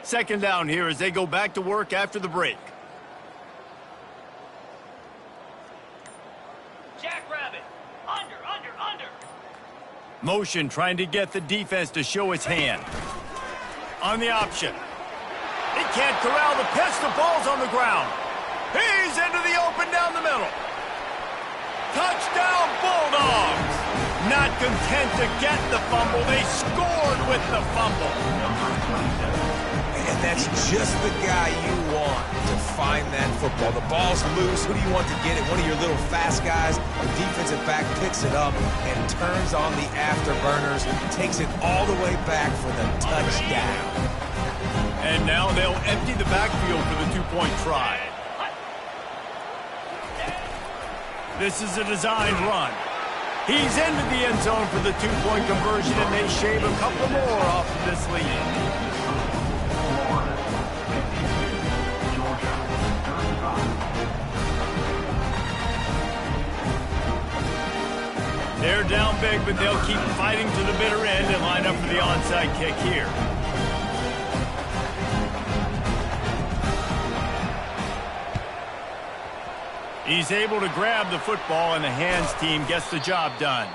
Second down here as they go back to work after the break. Jackrabbit. Under. Motion trying to get the defense to show its hand. On the option. He can't corral the pitch. The ball's on the ground. He's into the open down the middle. Touchdown, Bulldogs. Not content to get the fumble. They scored with the fumble. And that's just the guy you want to find that football. The ball's loose. Who do you want to get it? One of your little fast guys. The defensive back picks it up and turns on the afterburners. Takes it all the way back for the touchdown. And now they'll empty the backfield for the 2-point try. This is a designed run. He's into the end zone for the 2-point conversion, and they shave a couple more off of this lead. They're down big, but they'll keep fighting to the bitter end and line up for the onside kick here. He's able to grab the football, and the hands team gets the job done.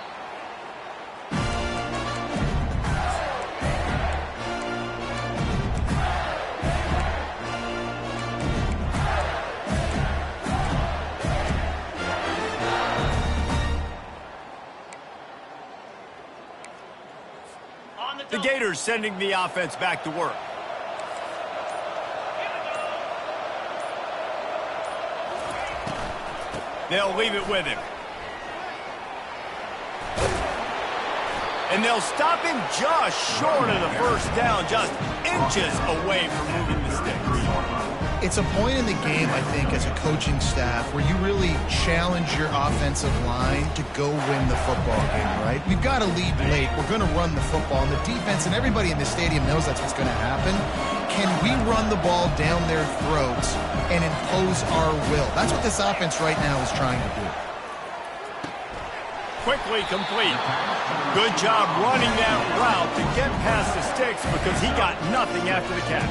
The Gators sending the offense back to work. They'll leave it with him. And they'll stop him just short of the first down, just inches away from moving the sticks. It's a point in the game, I think, as a coaching staff where you really challenge your offensive line to go win the football game, right? We've got to lead late. We're going to run the football. And the defense and everybody in the stadium knows that's what's going to happen. Can we run the ball down their throats and impose our will? That's what this offense right now is trying to do. Quickly complete. Good job running that route to get past the sticks because he got nothing after the catch.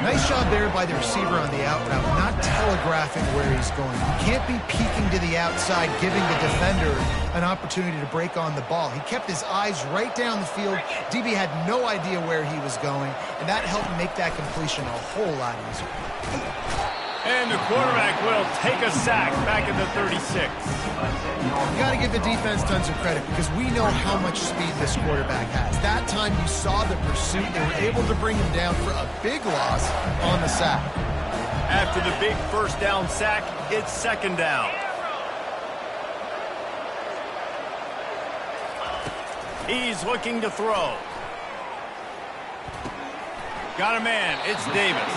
Nice job there by the receiver on the out route, not telegraphing where he's going. You can't be peeking to the outside, giving the defender an opportunity to break on the ball. He kept his eyes right down the field. DB had no idea where he was going, and that helped make that completion a whole lot easier. And the quarterback will take a sack back at the 36. You got to give the defense tons of credit because we know how much speed this quarterback has. That time you saw the pursuit. They were able to bring him down for a big loss on the sack. After the big first down sack, it's second down. He's looking to throw. Got a man. It's Davis.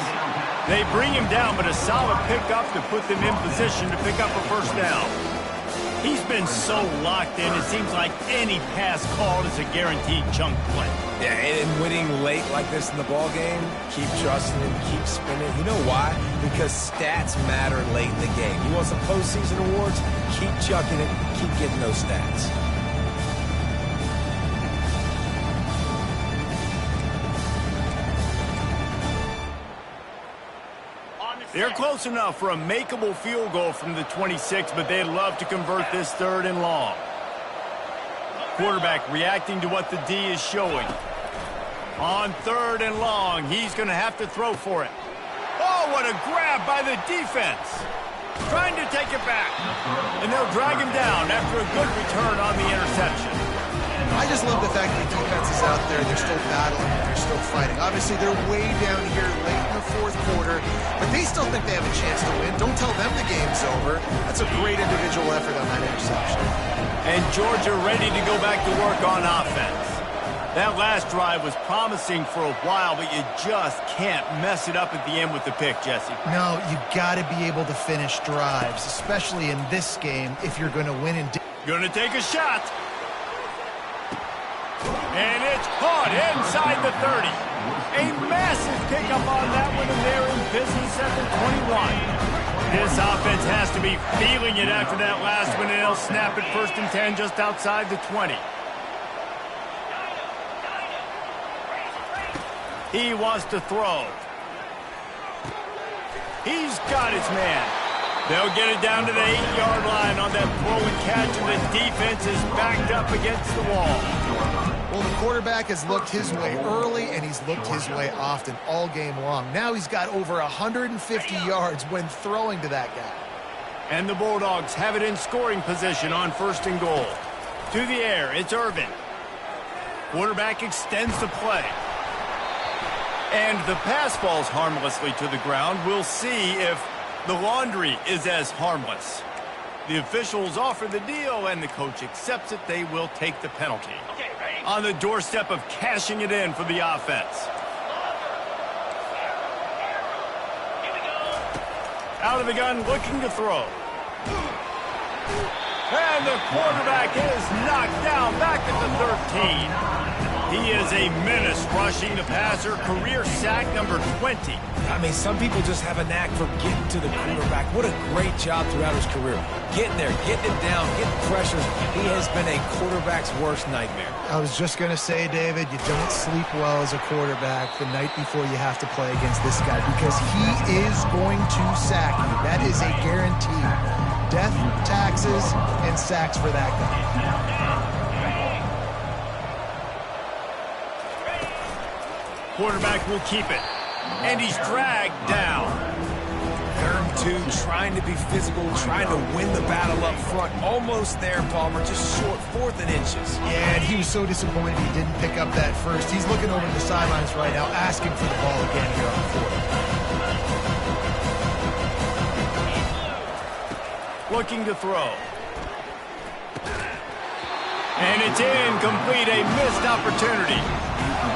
They bring him down, but a solid pickup to put them in position to pick up a first down. He's been so locked in, it seems like any pass called is a guaranteed chunk play. Yeah, and winning late like this in the ball game, keep trusting him, keep spinning. You know why? Because stats matter late in the game. You want some postseason awards? Keep chucking it, keep getting those stats. They're close enough for a makeable field goal from the 26, but they'd love to convert this 3rd and long. Quarterback reacting to what the D is showing. On 3rd and long, he's going to have to throw for it. Oh, what a grab by the defense. Trying to take it back. And they'll drag him down after a good return on the interception. I just love the fact that the defense is out there. They're still battling and they're still fighting. Obviously, they're way down here late in the 4th quarter, but they still think they have a chance to win. Don't tell them the game's over. That's a great individual effort on that interception. And Georgia ready to go back to work on offense. That last drive was promising for a while, but you just can't mess it up at the end with the pick, Jesse. No, you got to be able to finish drives, especially in this game if you're going to win. Gonna take a shot. And it's caught inside the 30. A massive pickup on that one, and they're in business at the 21. This offense has to be feeling it after that last one, and they'll snap it 1st and 10 just outside the 20. He wants to throw. He's got his man. They'll get it down to the 8-yard line on that throw and catch, and the defense is backed up against the wall. Well, the quarterback has looked his way early, and he's looked his way often all game long. Now he's got over 150 yards when throwing to that guy. And the Bulldogs have it in scoring position on 1st and goal. To the air, it's Irvin. Quarterback extends the play. And the pass falls harmlessly to the ground. We'll see if the laundry is as harmless. The officials offer the deal, and the coach accepts it. They will take the penalty. On the doorstep of cashing it in for the offense. Out of the gun, looking to throw. And the quarterback is knocked down back at the 13. He is a menace rushing the passer, career sack number 20. I mean, some people just have a knack for getting to the quarterback. What a great job throughout his career. Getting there, getting it down, getting pressures. He has been a quarterback's worst nightmare. I was just going to say, David, you don't sleep well as a quarterback the night before you have to play against this guy because he is going to sack you. That is a guarantee. Death, taxes, and sacks for that guy. Quarterback will keep it. And he's dragged down. 3rd and 2, trying to be physical, trying to win the battle up front. Almost there, Palmer, just short, 4th and inches. Yeah, and he was so disappointed he didn't pick up that first. He's looking over the sidelines right now, asking for the ball again here on 4th. Looking to throw. And it's incomplete, a missed opportunity.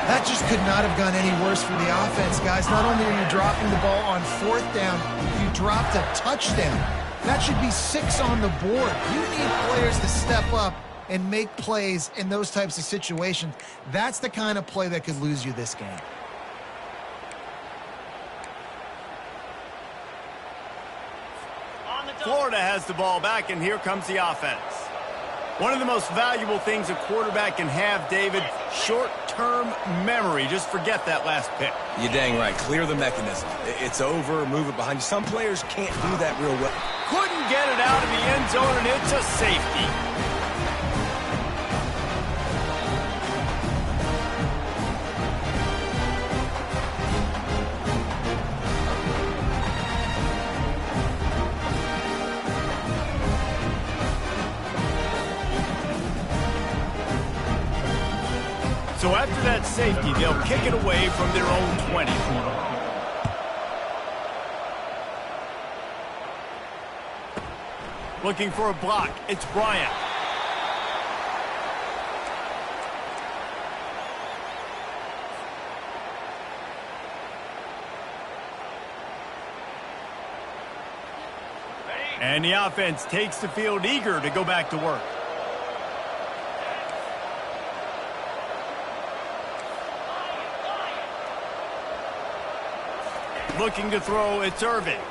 That just could not have gone any worse for the offense, guys. Not only are you dropping the ball on 4th down, you dropped a touchdown. That should be 6 on the board. You need players to step up and make plays in those types of situations. That's the kind of play that could lose you this game. Florida has the ball back, and here comes the offense. One of the most valuable things a quarterback can have, David, short-term memory. Just forget that last pick. You're dang right. Clear the mechanism. It's over, move it behind you. Some players can't do that real well. Couldn't get it out of the end zone, and it's a safety. So after that safety, they'll kick it away from their own 20. Looking for a block. It's Bryant. And the offense takes the field eager to go back to work. Looking to throw, it's Irvin.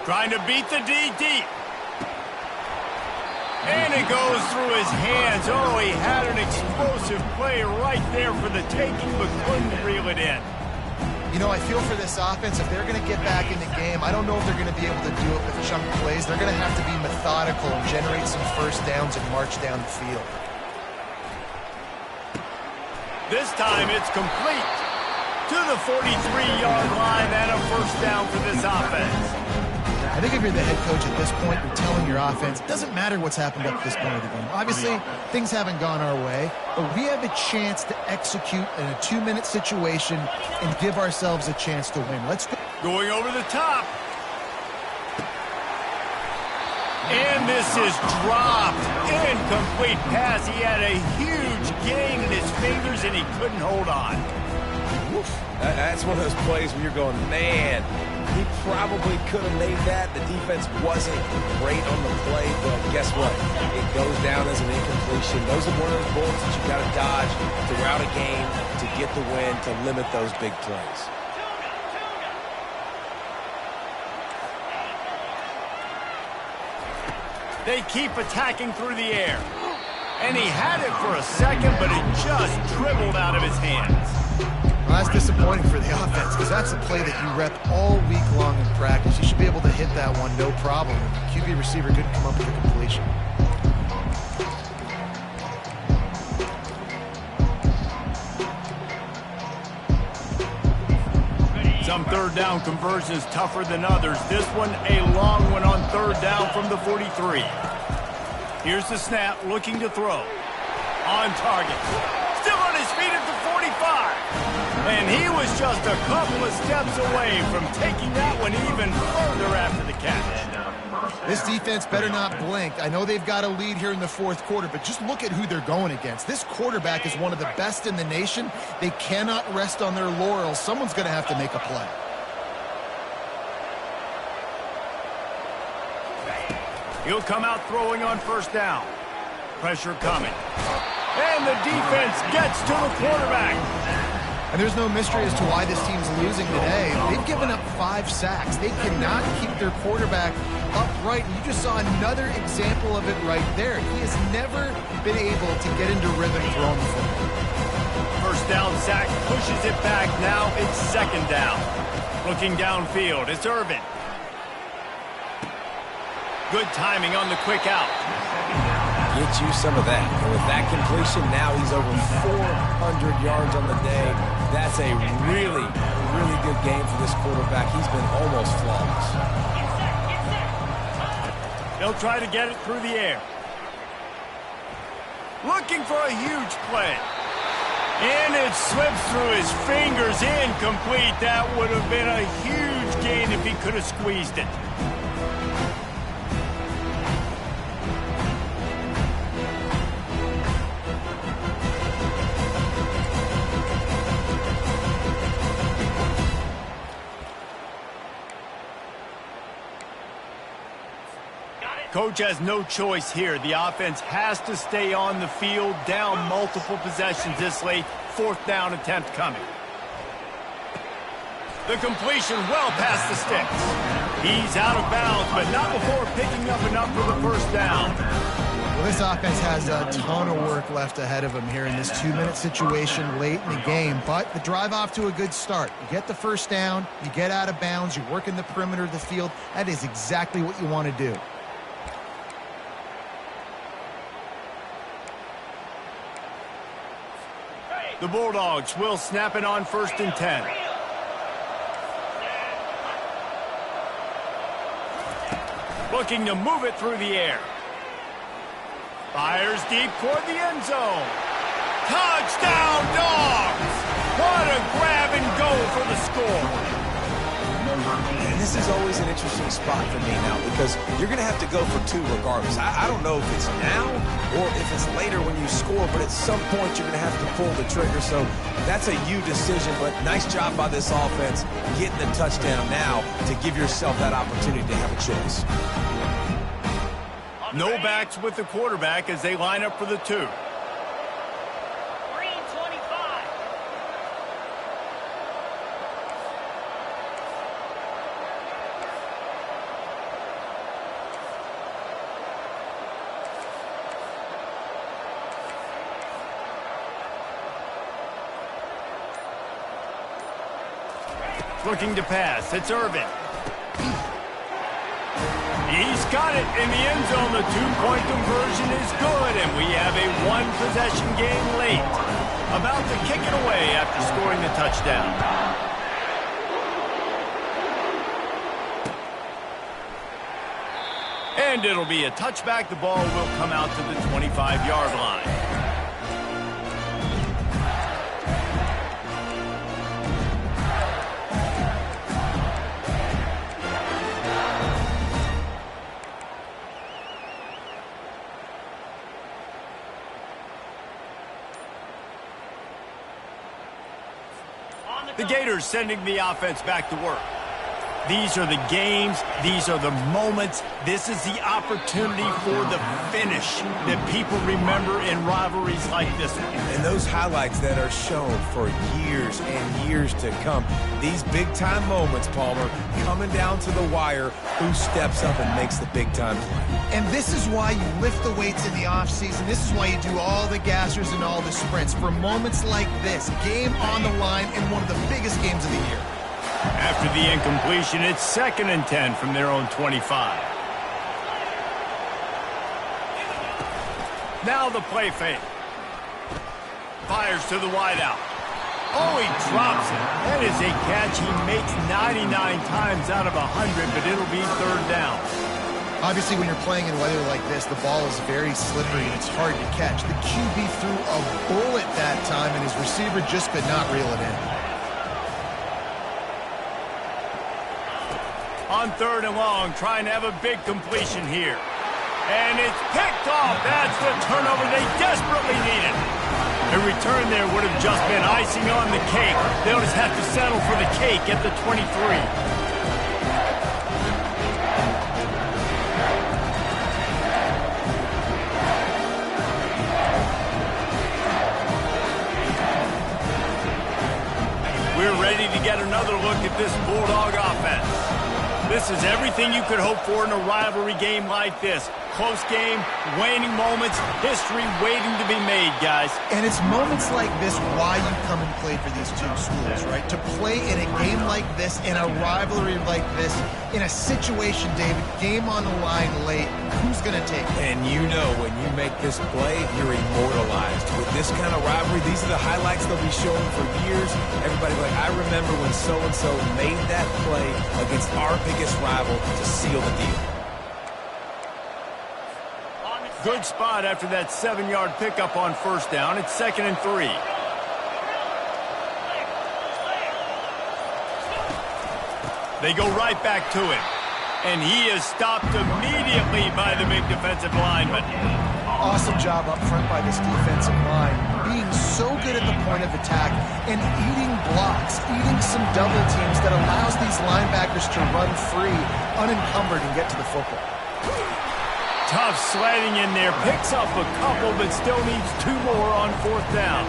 Trying to beat the D deep. And it goes through his hands. Oh, he had an explosive play right there for the taking, but couldn't reel it in. You know, I feel for this offense, if they're going to get back in the game, I don't know if they're going to be able to do it with chunk plays. They're going to have to be methodical and generate some first downs and march down the field. This time it's complete to the 43-yard line and a first down for this offense. I think if you're the head coach at this point, you're telling your offense, it doesn't matter what's happened up to this point of the game. Obviously, things haven't gone our way, but we have a chance to execute in a 2-minute situation and give ourselves a chance to win. Let's go. Going over the top. And this is dropped. Incomplete pass. He had a huge gain in his fingers, and he couldn't hold on. That's one of those plays where you're going, man, he probably could have made that. The defense wasn't great on the play, but guess what? It goes down as an incompletion. Those are one of those bullets that you've got to dodge throughout a game to get the win, to limit those big plays. They keep attacking through the air. And he had it for a second, but it just dribbled out of his hands. Well, that's disappointing for the offense because that's a play that you rep all week long in practice. You should be able to hit that one no problem. The QB receiver couldn't come up with a completion. Some third down conversions tougher than others. This one a long one on third down from the 43. Here's the snap, looking to throw. On target. Still on his feet at the 45. And he was just a couple of steps away from taking that one even further after the catch. This defense better not blink. I know they've got a lead here in the fourth quarter, but just look at who they're going against. This quarterback is one of the best in the nation. They cannot rest on their laurels. Someone's going to have to make a play. He'll come out throwing on first down. Pressure coming. And the defense gets to the quarterback. And there's no mystery as to why this team's losing today. They've given up 5 sacks. They cannot keep their quarterback upright. And you just saw another example of it right there. He has never been able to get into rhythm throwing the football. First down sack pushes it back. Now it's second down. Looking downfield, it's Irvin. Good timing on the quick out. Get you some of that. And with that completion, now he's over 400 yards on the day. That's a really, really good game for this quarterback. He's been almost flawless. He'll try to get it through the air. Looking for a huge play. And it slips through his fingers. Incomplete. That would have been a huge gain if he could have squeezed it. Coach has no choice here. The offense has to stay on the field, down multiple possessions this late. Fourth down attempt coming. The completion well past the sticks. He's out of bounds, but not before picking up enough for the first down. Well, this offense has a ton of work left ahead of them here in this 2-minute situation late in the game, but the drive off to a good start. You get the first down, you get out of bounds, you work in the perimeter of the field. That is exactly what you want to do. The Bulldogs will snap it on 1st and 10. Looking to move it through the air. Fires deep toward the end zone. Touchdown, Dogs! What a grab and go for the score. And this is always an interesting spot for me now because you're going to have to go for 2 regardless. I don't know if it's now or if it's later when you score, but at some point you're going to have to pull the trigger. So that's a you decision, but nice job by this offense getting the touchdown now to give yourself that opportunity to have a choice. No backs with the quarterback as they line up for the 2. looking to pass. It's Irvin. He's got it in the end zone. The two-point conversion is good, and we have a one-possession game late. About to kick it away after scoring the touchdown. And it'll be a touchback. The ball will come out to the 25-yard line. The Gators sending the offense back to work. These are the games. These are the moments. This is the opportunity for the finish that people remember in rivalries like this one. And those highlights that are shown for years and years to come. These big-time moments, Palmer, coming down to the wire, who steps up and makes the big-time play. And this is why you lift the weights in the offseason. This is why you do all the gassers and all the sprints. For moments like this, game on the line in one of the biggest games of the year. After the incompletion, it's 2nd and 10 from their own 25. Now the play fake. Fires to the wideout. Oh, he drops it. That is a catch he makes 99 times out of 100, but it'll be 3rd down. Obviously, when you're playing in weather like this, the ball is very slippery and it's hard to catch. The QB threw a bullet that time, and his receiver just could not reel it in. On 3rd and long, trying to have a big completion here. And it's picked off. That's the turnover they desperately needed. A return there would have just been icing on the cake. They'll just have to settle for the cake at the 23. We're ready to get another look at this Bulldog offense. This is everything you could hope for in a rivalry game like this. Close game, waning moments, history waiting to be made, guys. And it's moments like this why you come and play for these two schools, right? To play in a game like this, in a rivalry like this, in a situation, David, game on the line late, who's going to take it? And you know when you make this play, you're immortalized. With this kind of rivalry, these are the highlights they'll be showing for years. Everybody like, I remember when so-and-so made that play against our biggest rival to seal the deal. Good spot after that 7-yard pickup on 1st down. It's 2nd and 3. They go right back to him. And he is stopped immediately by the big defensive lineman. Awesome job up front by this defensive line. Being so good at the point of attack and eating blocks, eating some double teams that allows these linebackers to run free, unencumbered, and get to the football. Tough sledding in there. Picks up a couple, but still needs 2 more on 4th down.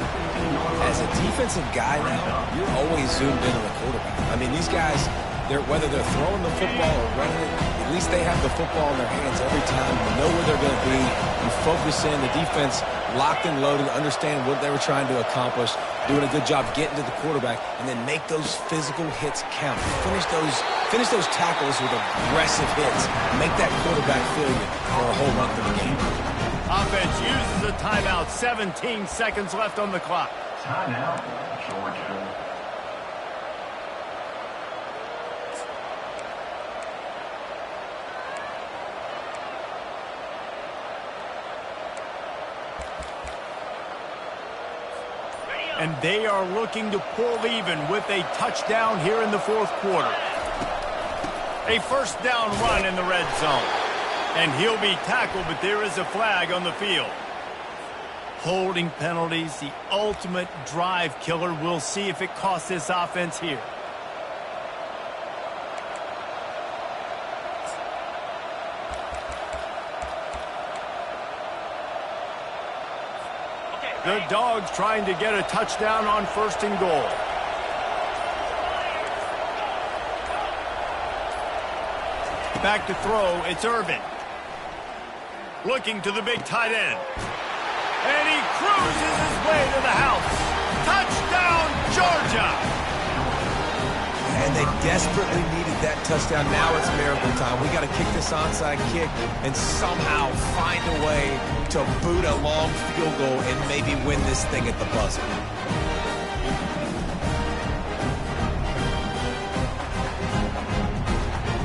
As a defensive guy now, you're always zoomed in on the quarterback. I mean, these guys, whether they're throwing the football or running it, at least they have the football in their hands every time. You know where they're going to be. You focus in. The defense locked and loaded, understand what they were trying to accomplish, doing a good job getting to the quarterback, and then make those physical hits count. Finish those tackles with aggressive hits. Make that quarterback feel you for a whole month of the game. Offense uses a timeout. 17 seconds left on the clock. Timeout, Georgia. And they are looking to pull even with a touchdown here in the 4th quarter. A 1st down run in the red zone. And he'll be tackled, but there is a flag on the field. Holding penalties, the ultimate drive killer. We'll see if it costs this offense here. The Dogs trying to get a touchdown on 1st and goal. Back to throw, it's Irvin. Looking to the big tight end. And he cruises his way to the house. Touchdown, Georgia! And they desperately needed that touchdown. Now it's miracle time. We got to kick this onside kick and somehow find a way to boot a long field goal and maybe win this thing at the buzzer.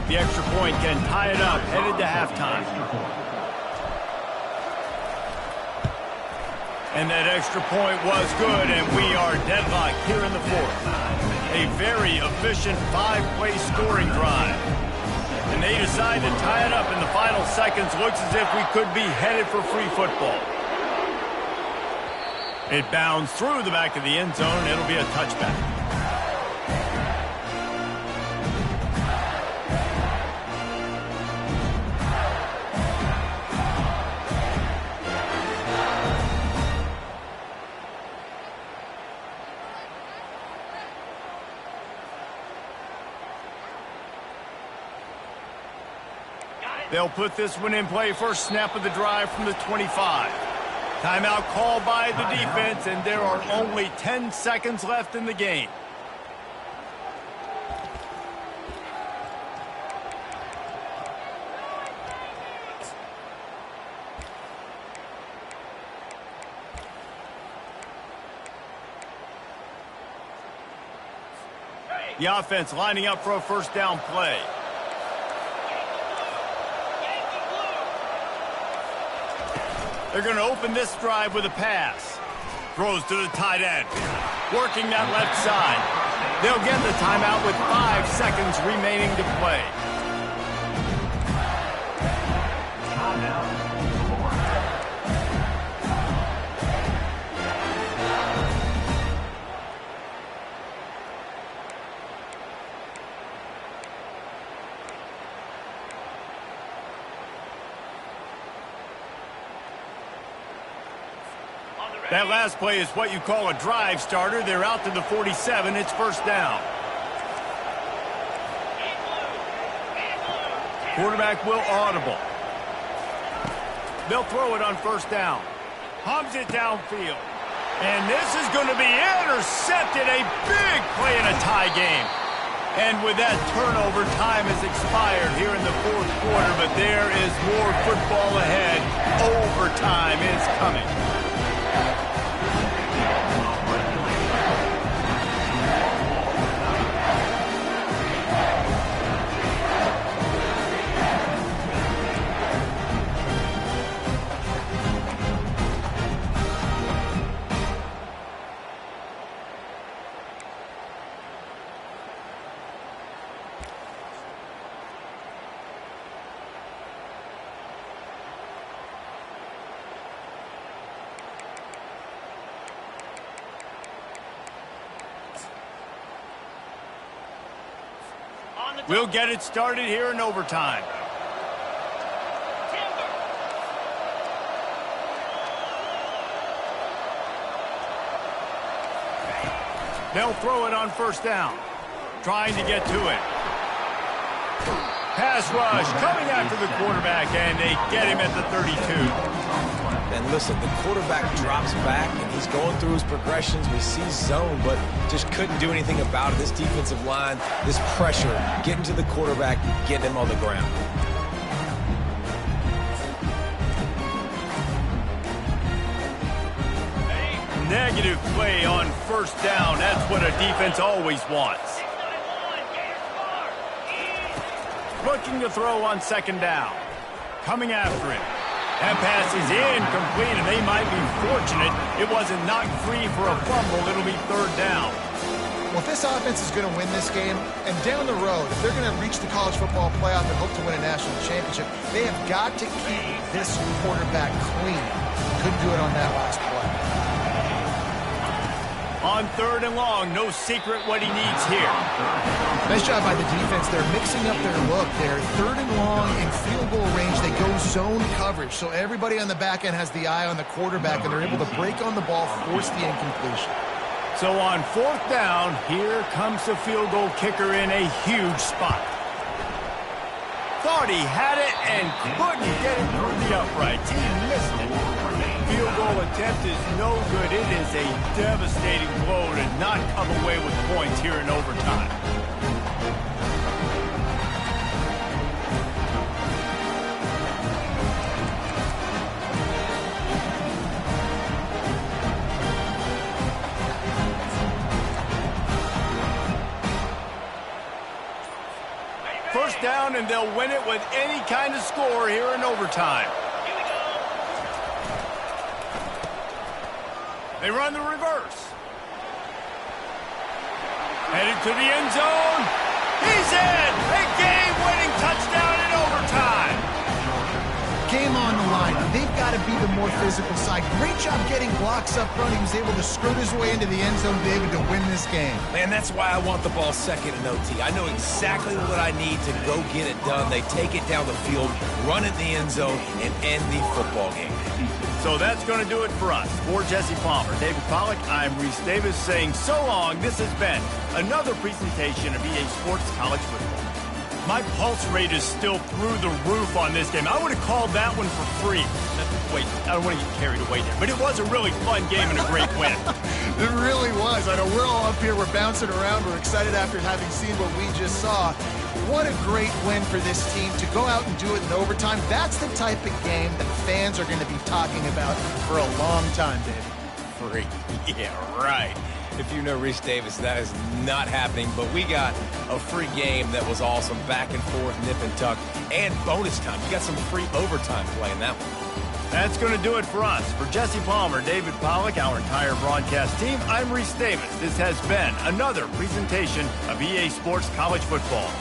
The extra point can tie it up, headed to halftime. And that extra point was good, and we are deadlocked here in the fourth. A very efficient 5-play scoring drive. And they decide to tie it up in the final seconds. Looks as if we could be headed for free football. It bounds through the back of the end zone. It'll be a touchback. They'll put this one in play. First snap of the drive from the 25. Timeout called by the defense, and there are only 10 seconds left in the game. The offense lining up for a first down play. They're going to open this drive with a pass. Throws to the tight end. Working that left side. They'll get the timeout with 5 seconds remaining to play. That last play is what you call a drive starter. They're out to the 47. It's first down. Quarterback will audible. They'll throw it on first down. Hums it downfield. And this is going to be intercepted. A big play in a tie game. And with that turnover, time has expired here in the fourth quarter. But there is more football ahead. Overtime is coming. We'll get it started here in overtime. They'll throw it on first down. Trying to get to it. Pass rush coming after the quarterback, and they get him at the 32. And listen, the quarterback drops back, and he's going through his progressions. We see zone, but just couldn't do anything about it. This defensive line, this pressure, getting to the quarterback, getting him on the ground. Negative play on first down. That's what a defense always wants. Looking to throw on second down. Coming after him. That pass is incomplete, and they might be fortunate it wasn't knocked free for a fumble. It'll be third down. Well, if this offense is going to win this game, and down the road, if they're going to reach the college football playoff and hope to win a national championship, they have got to keep this quarterback clean. Couldn't do it on that last play. On third and long, no secret what he needs here. Nice job by the defense. They're mixing up their look there. Third and long in field goal range. They go zone coverage. So everybody on the back end has the eye on the quarterback, and they're able to break on the ball, force the incompletion. So on fourth down, here comes the field goal kicker in a huge spot. Thought he had it and couldn't get it through the uprights. He missed it. Field goal attempt is no good. It is a devastating blow to not come away with points here in overtime. down, and they'll win it with any kind of score here in overtime. Here we go. They run the reverse. Headed to the end zone. He's in! A game-winning touchdown in overtime. Game on the line. They've got to be the more physical side. Great job getting blocks up front. He was able to skirt his way into the end zone, David, to win this game. Man, that's why I want the ball second in OT. I know exactly what I need to go get it done. They take it down the field, run it in the end zone, and end the football game. So that's going to do it for us. For Jesse Palmer, David Pollack, I'm Reese Davis saying so long. This has been another presentation of EA Sports College Football. My pulse rate is still through the roof on this game. I would have called that one for free. Wait, I don't want to get carried away there. But it was a really fun game and a great win. It really was. I know we're all up here. We're bouncing around. We're excited after having seen what we just saw. What a great win for this team to go out and do it in overtime. That's the type of game that fans are going to be talking about for a long time, David. Free. Yeah, right. If you know Reese Davis, that is not happening. But we got a free game that was awesome. Back and forth, nip and tuck, and bonus time. You got some free overtime play in that one. That's going to do it for us. For Jesse Palmer, David Pollack, our entire broadcast team, I'm Reese Davis. This has been another presentation of EA Sports College Football.